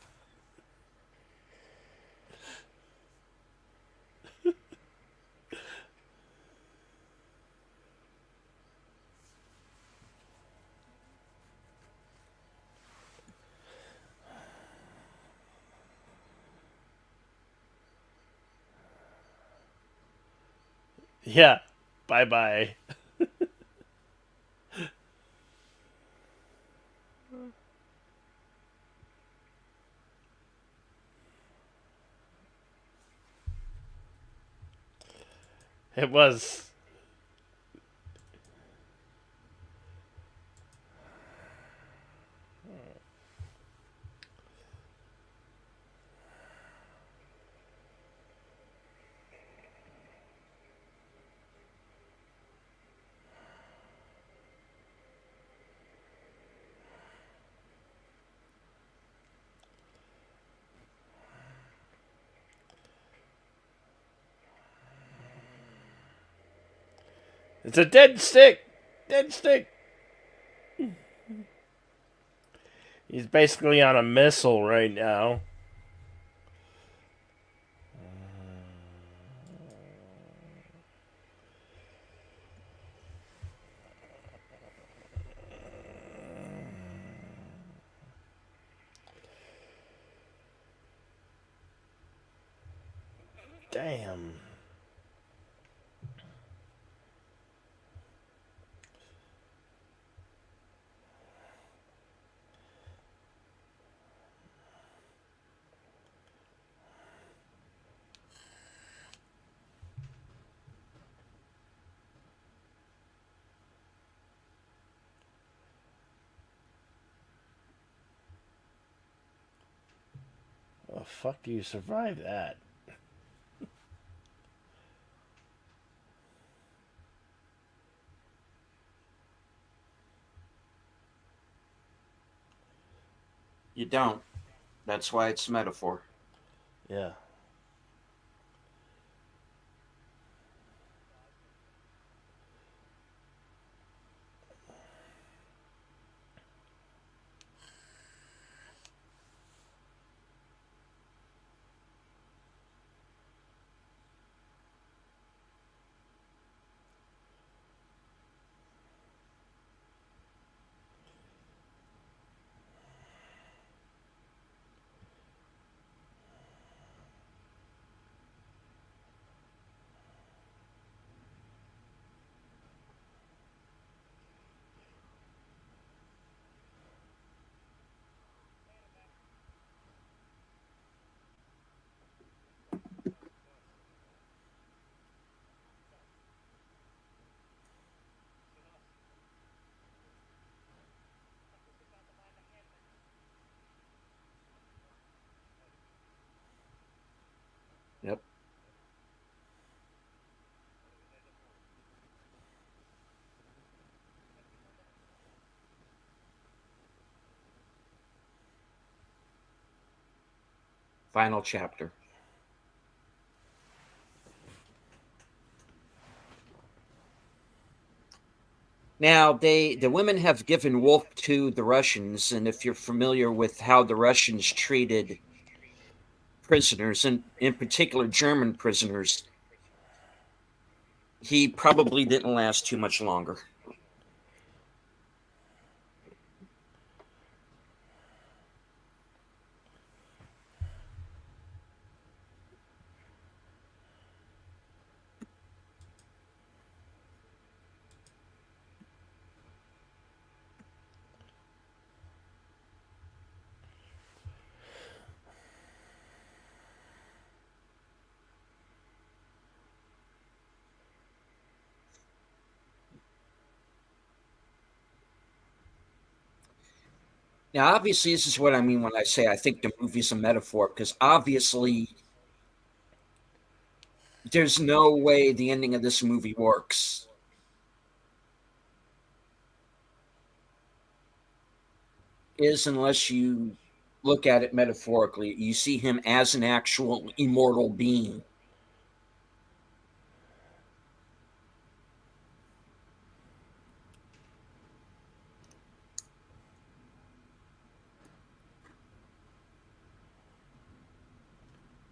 Yeah, bye bye. It was. It's a dead stick! Dead stick! He's basically on a missile right now. Damn. How the fuck do you survive that? You don't. That's why it's metaphor. Yeah. Yep. Final chapter. Now, the women have given wolf to the Russians, and if you're familiar with how the Russians treated prisoners, and in particular German prisoners, he probably didn't last too much longer. Now, obviously, this is what I mean when I say I think the movie's a metaphor, because obviously there's no way the ending of this movie works is unless you look at it metaphorically. You see him as an actual immortal being.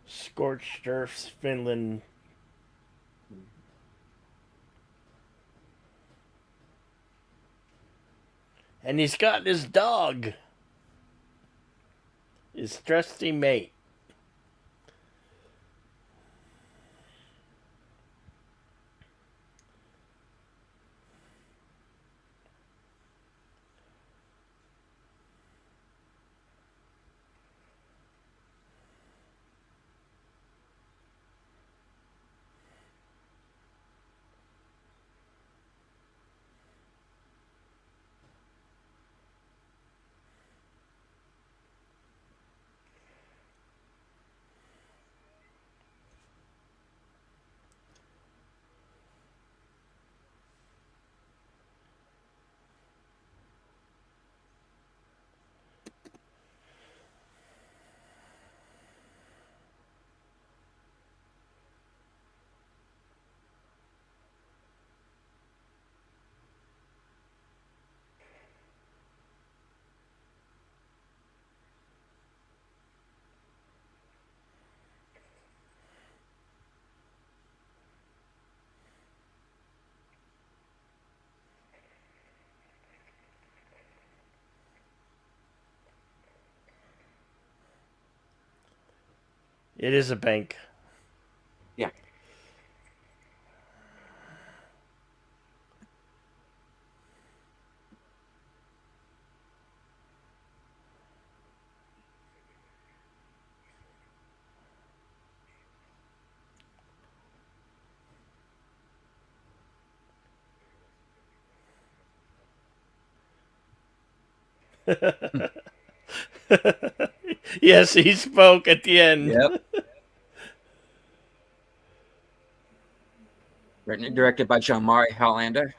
Scorched Earth, Finland. And he's got his dog. His trusty mate. It is a bank. Yeah. Yes, he spoke at the end. Yep. Written and directed by John Mari Hollander.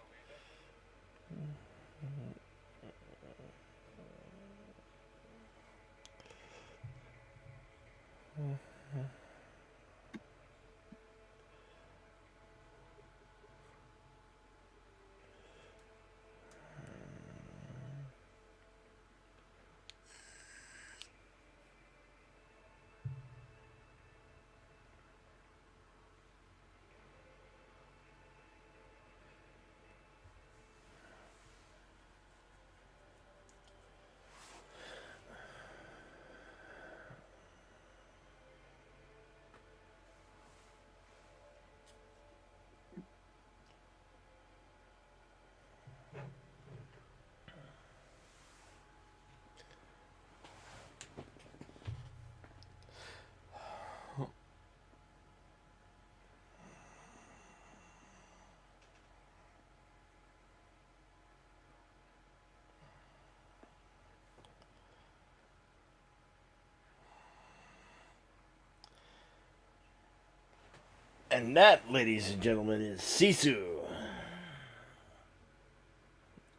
And that, ladies and gentlemen, is Sisu.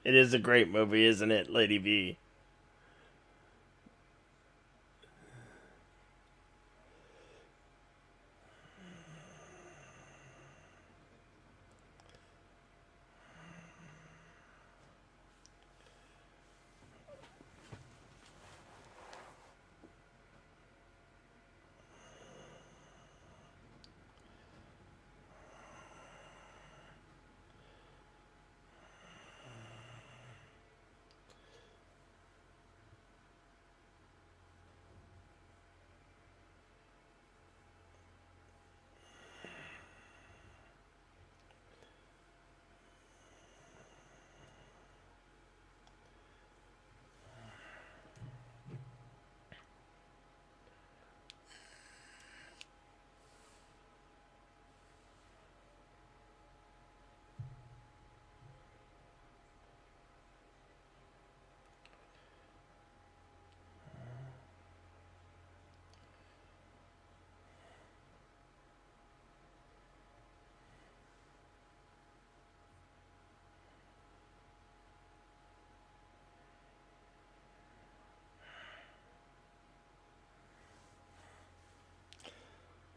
It is a great movie, isn't it, Lady V?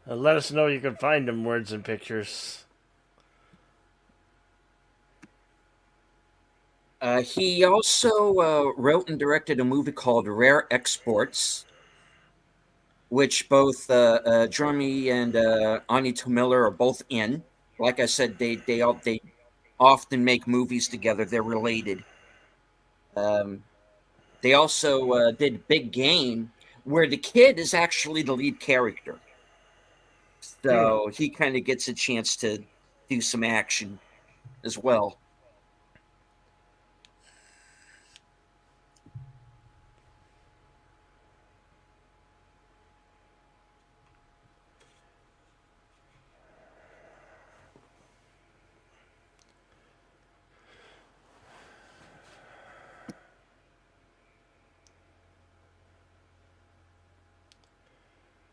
Let us know you can find them words and pictures. He also wrote and directed a movie called Rare Exports, which both Jeremy and Ani Miller are both in. Like I said, they often make movies together. They're related. Um, they also did Big Game, where the kid is actually the lead character. So he kind of gets a chance to do some action as well.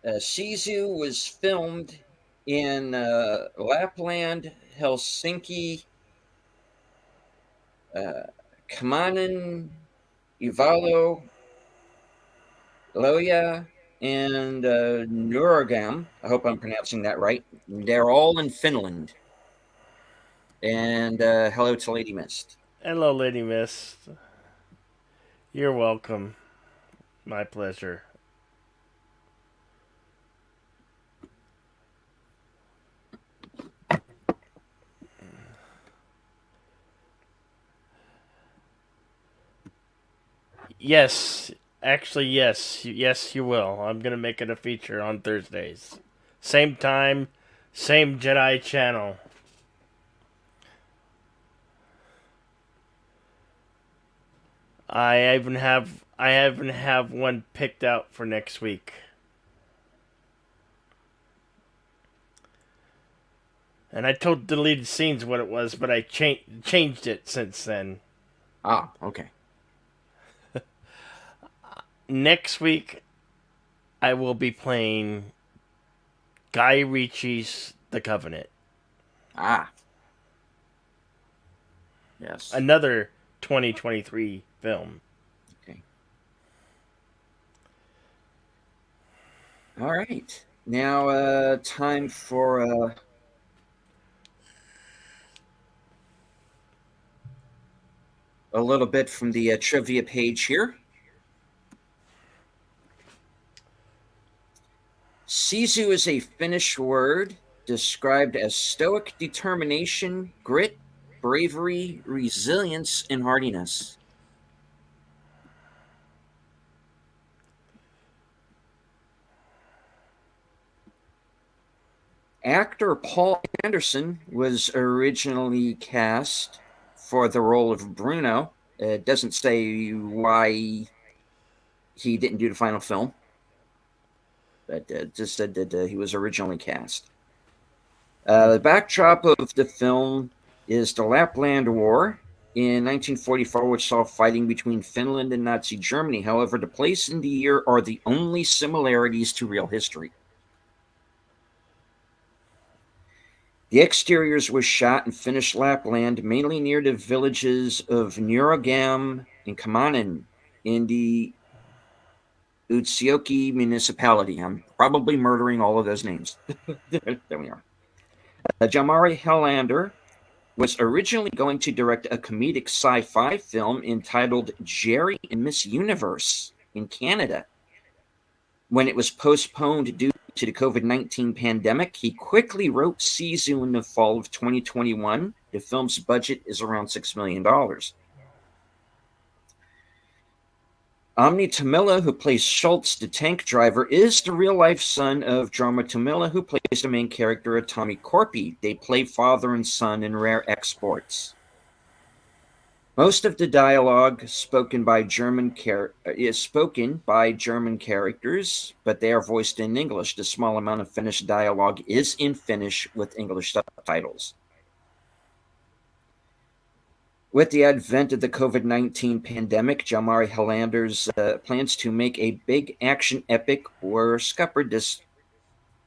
Shizu was filmed in Lapland, Helsinki, uh, Kamanen, Ivalo, Loya, and Nuragam. I hope I'm pronouncing that right. They're all in Finland. And hello to Lady Mist. Hello, Lady Mist. You're welcome. My pleasure. Yes, Actually, yes, yes, you will. I'm gonna make it a feature on Thursdays, same time, same Jedi channel. I even have one picked out for next week, and I told deleted scenes what it was, but I changed it since then. Ah, okay. Next week, I will be playing Guy Ritchie's The Covenant, Ah, yes. another 2023 film. Okay. All right. Now, time for a little bit from the trivia page here. Sisu is a Finnish word described as stoic determination, grit, bravery, resilience, and hardiness. Actor Paul Anderson was originally cast for the role of Bruno. It doesn't say why he didn't do the final film, but just said that he was originally cast. The backdrop of the film is the Lapland War in 1944, which saw fighting between Finland and Nazi Germany. However, the place and the year are the only similarities to real history. The exteriors were shot in Finnish Lapland, mainly near the villages of Nurogam and Kamanen in the Utsjoki municipality. I'm probably murdering all of those names. There we are. Jamari Hellander was originally going to direct a comedic sci-fi film entitled Jerry and Miss Universe in Canada. When it was postponed due to the COVID-19 pandemic, he quickly wrote Sisu in the fall of 2021. The film's budget is around $6 million. Omni Tamila, who plays Schultz, the tank driver, is the real-life son of Drama Tamila, who plays the main character of Tommy Corpy. They play father and son in rare exports. Most of the dialogue spoken by is spoken by German characters, but they are voiced in English. The small amount of Finnish dialogue is in Finnish with English subtitles. With the advent of the COVID-19 pandemic, Jalmari Hellanders plans to make a big action epic where Scuppered. This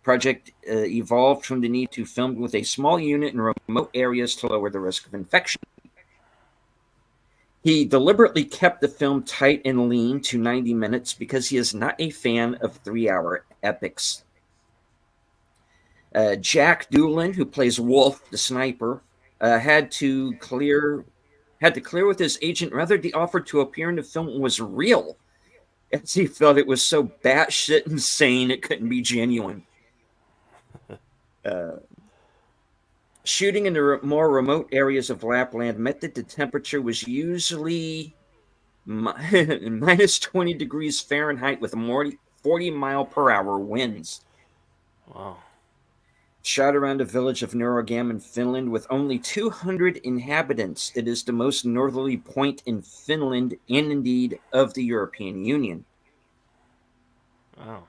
project evolved from the need to film with a small unit in remote areas to lower the risk of infection. He deliberately kept the film tight and lean to 90 minutes because he is not a fan of 3-hour epics. Jack Doolin, who plays Wolf, the sniper, had to clear with his agent whether the offer to appear in the film was real, as he felt it was so batshit insane it couldn't be genuine. Shooting in the more remote areas of Lapland meant that the temperature was usually minus 20 degrees Fahrenheit with 40-mile-per-hour winds. Wow. Shot around the village of Nurogam in Finland with only 200 inhabitants. It is the most northerly point in Finland and indeed of the European Union. Wow.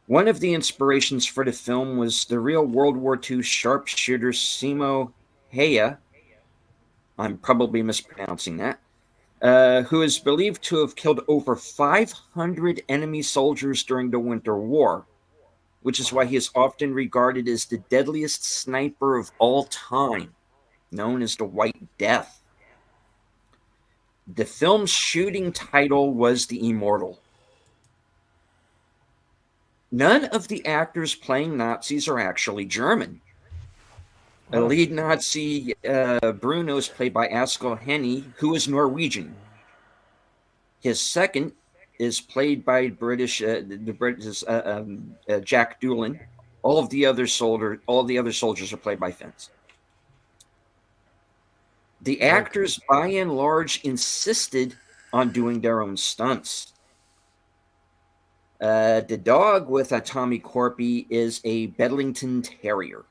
One of the inspirations for the film was the real World War II sharpshooter Simo Heya. I'm probably mispronouncing that. Who is believed to have killed over 500 enemy soldiers during the Winter War, which is why he is often regarded as the deadliest sniper of all time, known as the White Death. The film's shooting title was The Immortal. None of the actors playing Nazis are actually German. A lead Nazi, Bruno, is played by Askell Hennie, who is Norwegian. His second is played by British Jack Doolin. All the other soldiers are played by Finns. The actors, by and large, insisted on doing their own stunts. The dog with a Tommy Corpy is a Bedlington Terrier.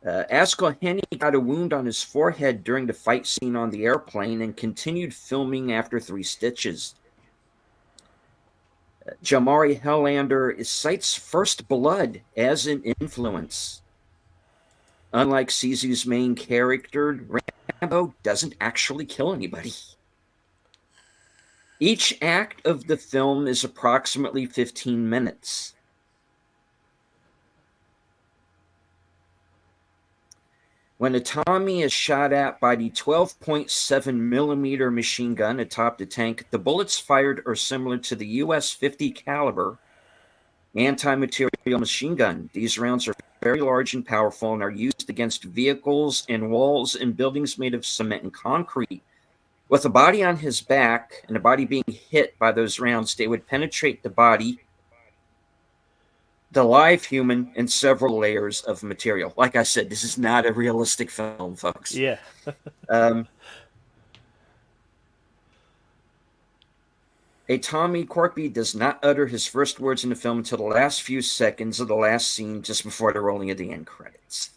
Ascaheny got a wound on his forehead during the fight scene on the airplane and continued filming after 3 stitches. Jamari Hellander cites First Blood as an influence. Unlike Sisu's main character, Rambo doesn't actually kill anybody. Each act of the film is approximately 15 minutes. When a Tommy is shot at by the 12.7 millimeter machine gun atop the tank, the bullets fired are similar to the US 50 caliber anti-material machine gun. These rounds are very large and powerful and are used against vehicles and walls and buildings made of cement and concrete. With a body on his back and the body being hit by those rounds, they would penetrate the body, the live human, and several layers of material. Like I said, this is not a realistic film, folks. Yeah. A Tommy Corpy does not utter his first words in the film until the last few seconds of the last scene, just before the rolling of the end credits.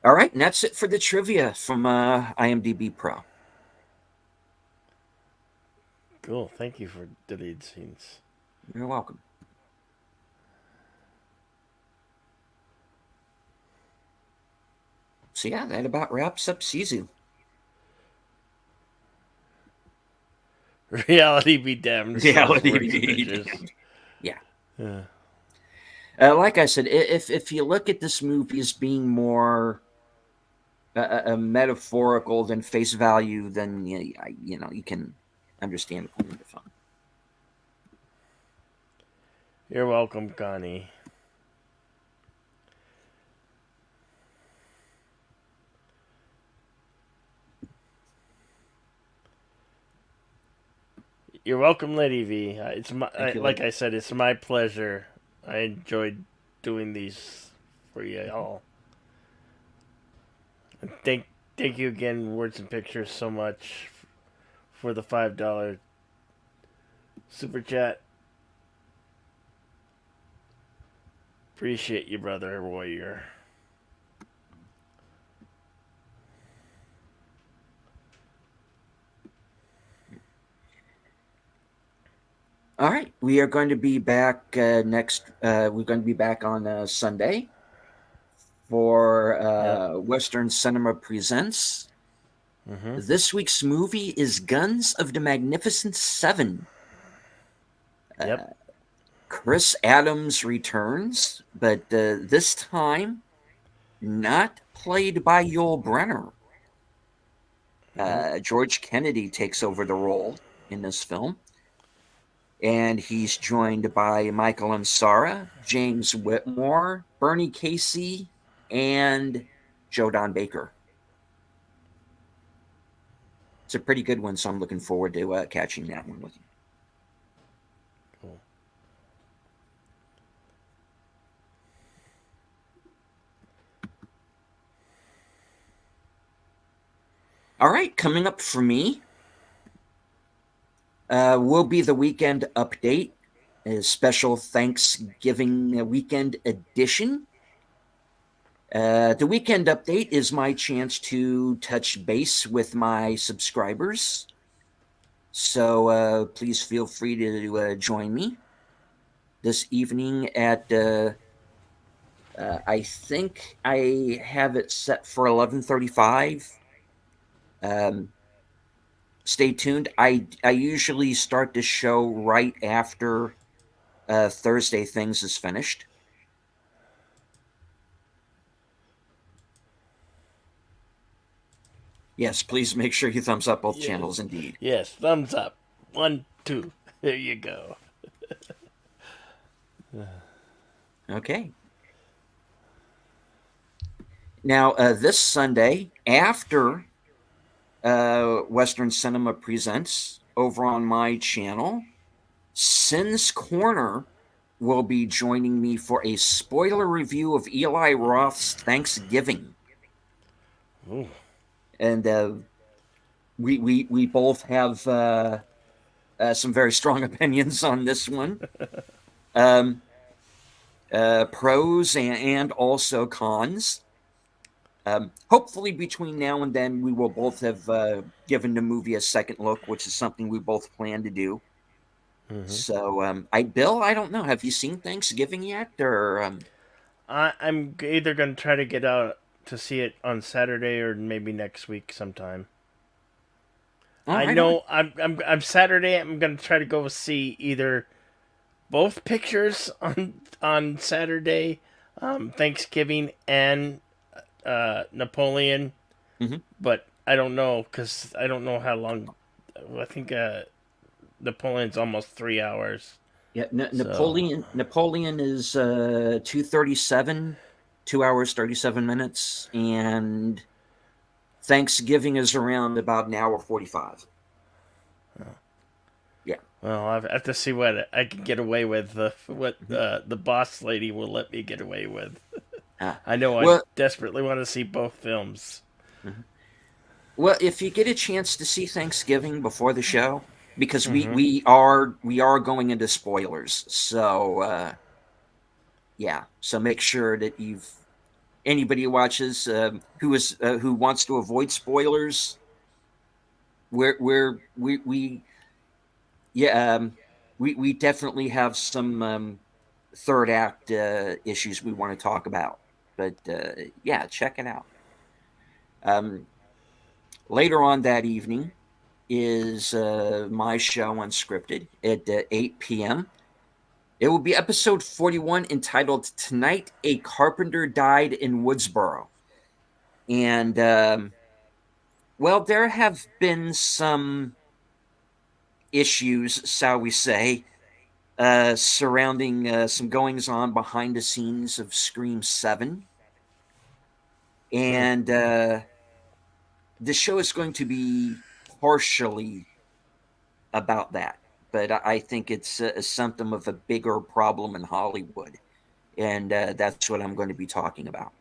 All right, and that's it for the trivia from IMDb Pro. Cool. Thank you for deleted scenes. You're welcome. So yeah, that about wraps up Sisu. Reality be damned. Reality Words and be pictures. damned. Yeah. Yeah. Like I said, if you look at this movie as being more metaphorical than face value, then you can understand the point of the film. You're welcome, Connie. You're welcome, Lady V. It's my like I said, it's my pleasure. I enjoyed doing these for you all. And thank you again, Words and Pictures, so much for the $5 super chat. Appreciate you, brother warrior. All right, we are going to be back next. We're going to be back on Sunday for Western Cinema Presents. Mm-hmm. This week's movie is Guns of the Magnificent Seven. Yep. Chris Adams returns, but this time not played by Yul Brynner. George Kennedy takes over the role in this film. And he's joined by Michael Ansara, James Whitmore, Bernie Casey, and Joe Don Baker. It's a pretty good one, so I'm looking forward to catching that one with you. Cool. All right, coming up for me will be the weekend update, a special Thanksgiving weekend edition. The weekend update is my chance to touch base with my subscribers. So please feel free to join me this evening at, I think I have it set for 11:35. Stay tuned. I usually start the show right after Thursday Things is finished. Yes, please make sure you thumbs up both channels, indeed. Yes, thumbs up. 1, 2. There you go. Okay. Now, this Sunday, after Western Cinema Presents over on my channel, Sin's Corner will be joining me for a spoiler review of Eli Roth's Thanksgiving. Ooh. And we both have some very strong opinions on this one. Um, Pros and also cons. Hopefully, between now and then, we will both have given the movie a second look, which is something we both plan to do. Hmm. So, Bill, I don't know. Have you seen Thanksgiving yet, or I'm either gonna try to get out to see it on Saturday or maybe next week sometime. oh, I right on. know I'm Saturday. I'm gonna try to go see either both pictures on Saturday, Thanksgiving and Napoleon, Hmm. but I don't know because I don't know how long. I think Napoleon's almost 3 hours. Yeah, So Napoleon is 2:37, 2 hours 37 minutes, and Thanksgiving is around about an hour 45. Yeah. well, I have to see what I can get away with. What Mhm. the boss lady will let me get away with. Uh, I know I well, desperately want to see both films. mhm. Well, if you get a chance to see Thanksgiving before the show, because Hmm. we are going into spoilers, so yeah, so make sure that you've anybody who watches who wants to avoid spoilers. We yeah we definitely have some third act issues we want to talk about, but yeah, check it out. Um, Later on that evening is my show Unscripted at 8 p.m. It will be episode 41 entitled Tonight a Carpenter Died in Woodsboro. And, well, there have been some issues, shall we say, surrounding some goings on behind the scenes of Scream 7. Hmm. And the show is going to be partially about that. But I think it's a symptom of a bigger problem in Hollywood. And that's what I'm going to be talking about.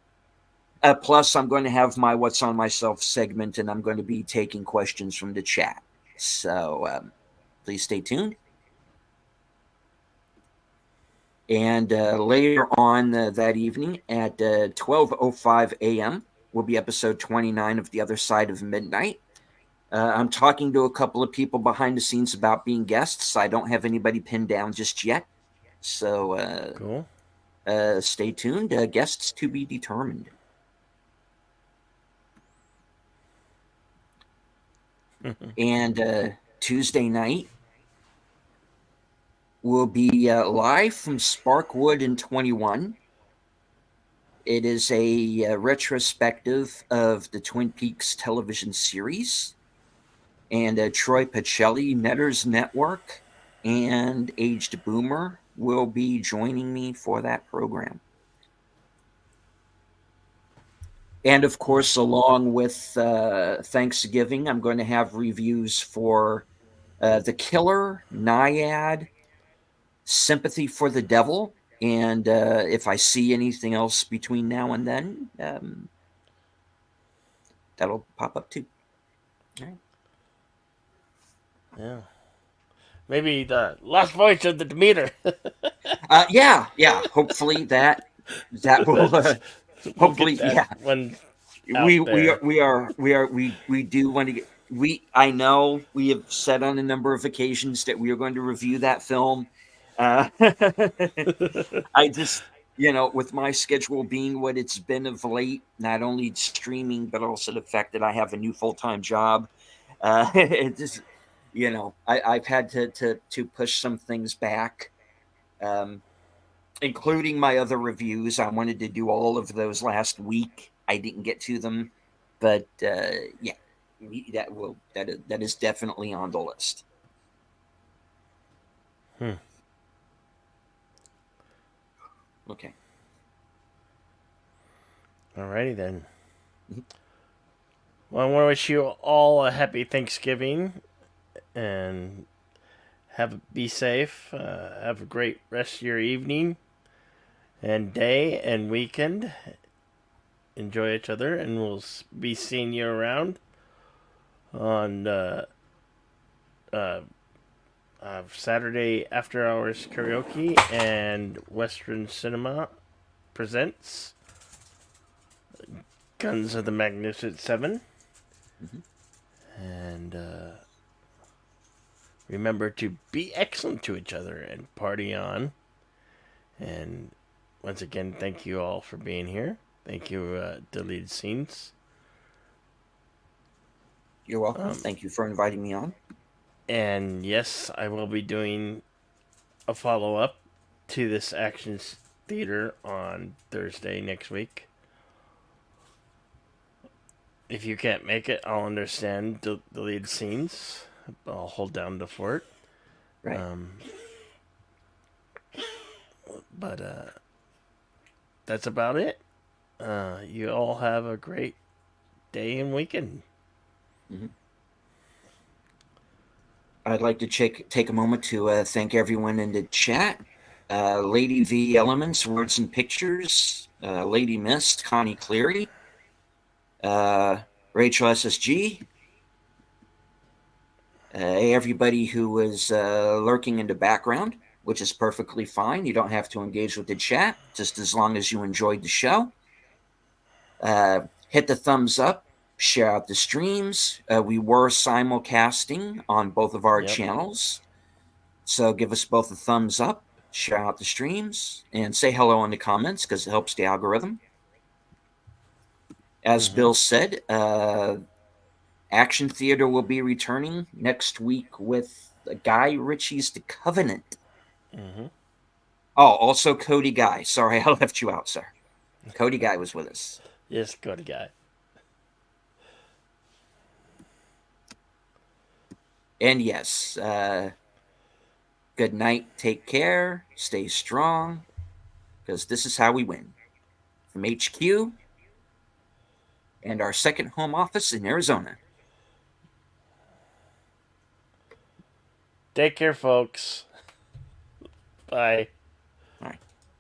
Plus, I'm going to have my What's on Myself segment, and I'm going to be taking questions from the chat. So please stay tuned. And later on that evening at 12:05 a.m. will be episode 29 of The Other Side of Midnight. I'm talking to a couple of people behind the scenes about being guests. I don't have anybody pinned down just yet. So Cool. stay tuned. Guests to be determined. And Tuesday night will be live from Sparkwood in 21. It is a retrospective of the Twin Peaks television series. And Troy Pacelli, Netters Network, and Aged Boomer will be joining me for that program. And of course, along with Thanksgiving, I'm going to have reviews for The Killer, Naiad, Sympathy for the Devil, and if I see anything else between now and then, that'll pop up too. All right. Yeah. Maybe the lost voice of the Demeter. Yeah. Hopefully that will. We'll get Hopefully, that yeah. one out We there. we do want to get we I know we have said on a number of occasions that we are going to review that film. I just, with my schedule being what it's been of late, not only streaming but also the fact that I have a new full-time job, it just, I've had to push some things back, um, including my other reviews. I wanted to do all of those last week. I didn't get to them, but yeah, that is definitely on the list. Hmm. Okay. Alrighty then. Mhm. Well, I want to wish you all a happy Thanksgiving and be safe. Have a great rest of your evening and day and weekend. Enjoy each other, and we'll be seeing you around on uh, Saturday After Hours Karaoke and Western Cinema presents Guns of the Magnificent Seven. Mhm. And remember to be excellent to each other and party on. And once again, thank you all for being here. Thank you, Deleted Scenes. You're welcome. Thank you for inviting me on. And yes, I will be doing a follow up to this Action Theater on Thursday next week. If you can't make it, I'll understand the lead scenes. I'll hold down the fort. Right. But that's about it. You all have a great day and weekend. Mm-hmm. I'd like to take a moment to thank everyone in the chat. Lady V Elements, Words and Pictures, Lady Mist, Connie Cleary, Rachel SSG, everybody who was lurking in the background, which is perfectly fine. You don't have to engage with the chat, just as long as you enjoyed the show. Hit the thumbs up, share out the streams. We were simulcasting on both of our channels. So give us both a thumbs up, share out the streams, and say hello in the comments because it helps the algorithm. As Bill said, Action Theater will be returning next week with Guy Ritchie's The Covenant. Oh, also Cody Guy. Sorry, I left you out, sir. Cody Guy was with us. Yes, Cody Guy. And yes, good night, take care, stay strong, because this is how we win. From HQ and our second home office in Arizona. Take care, folks. Bye.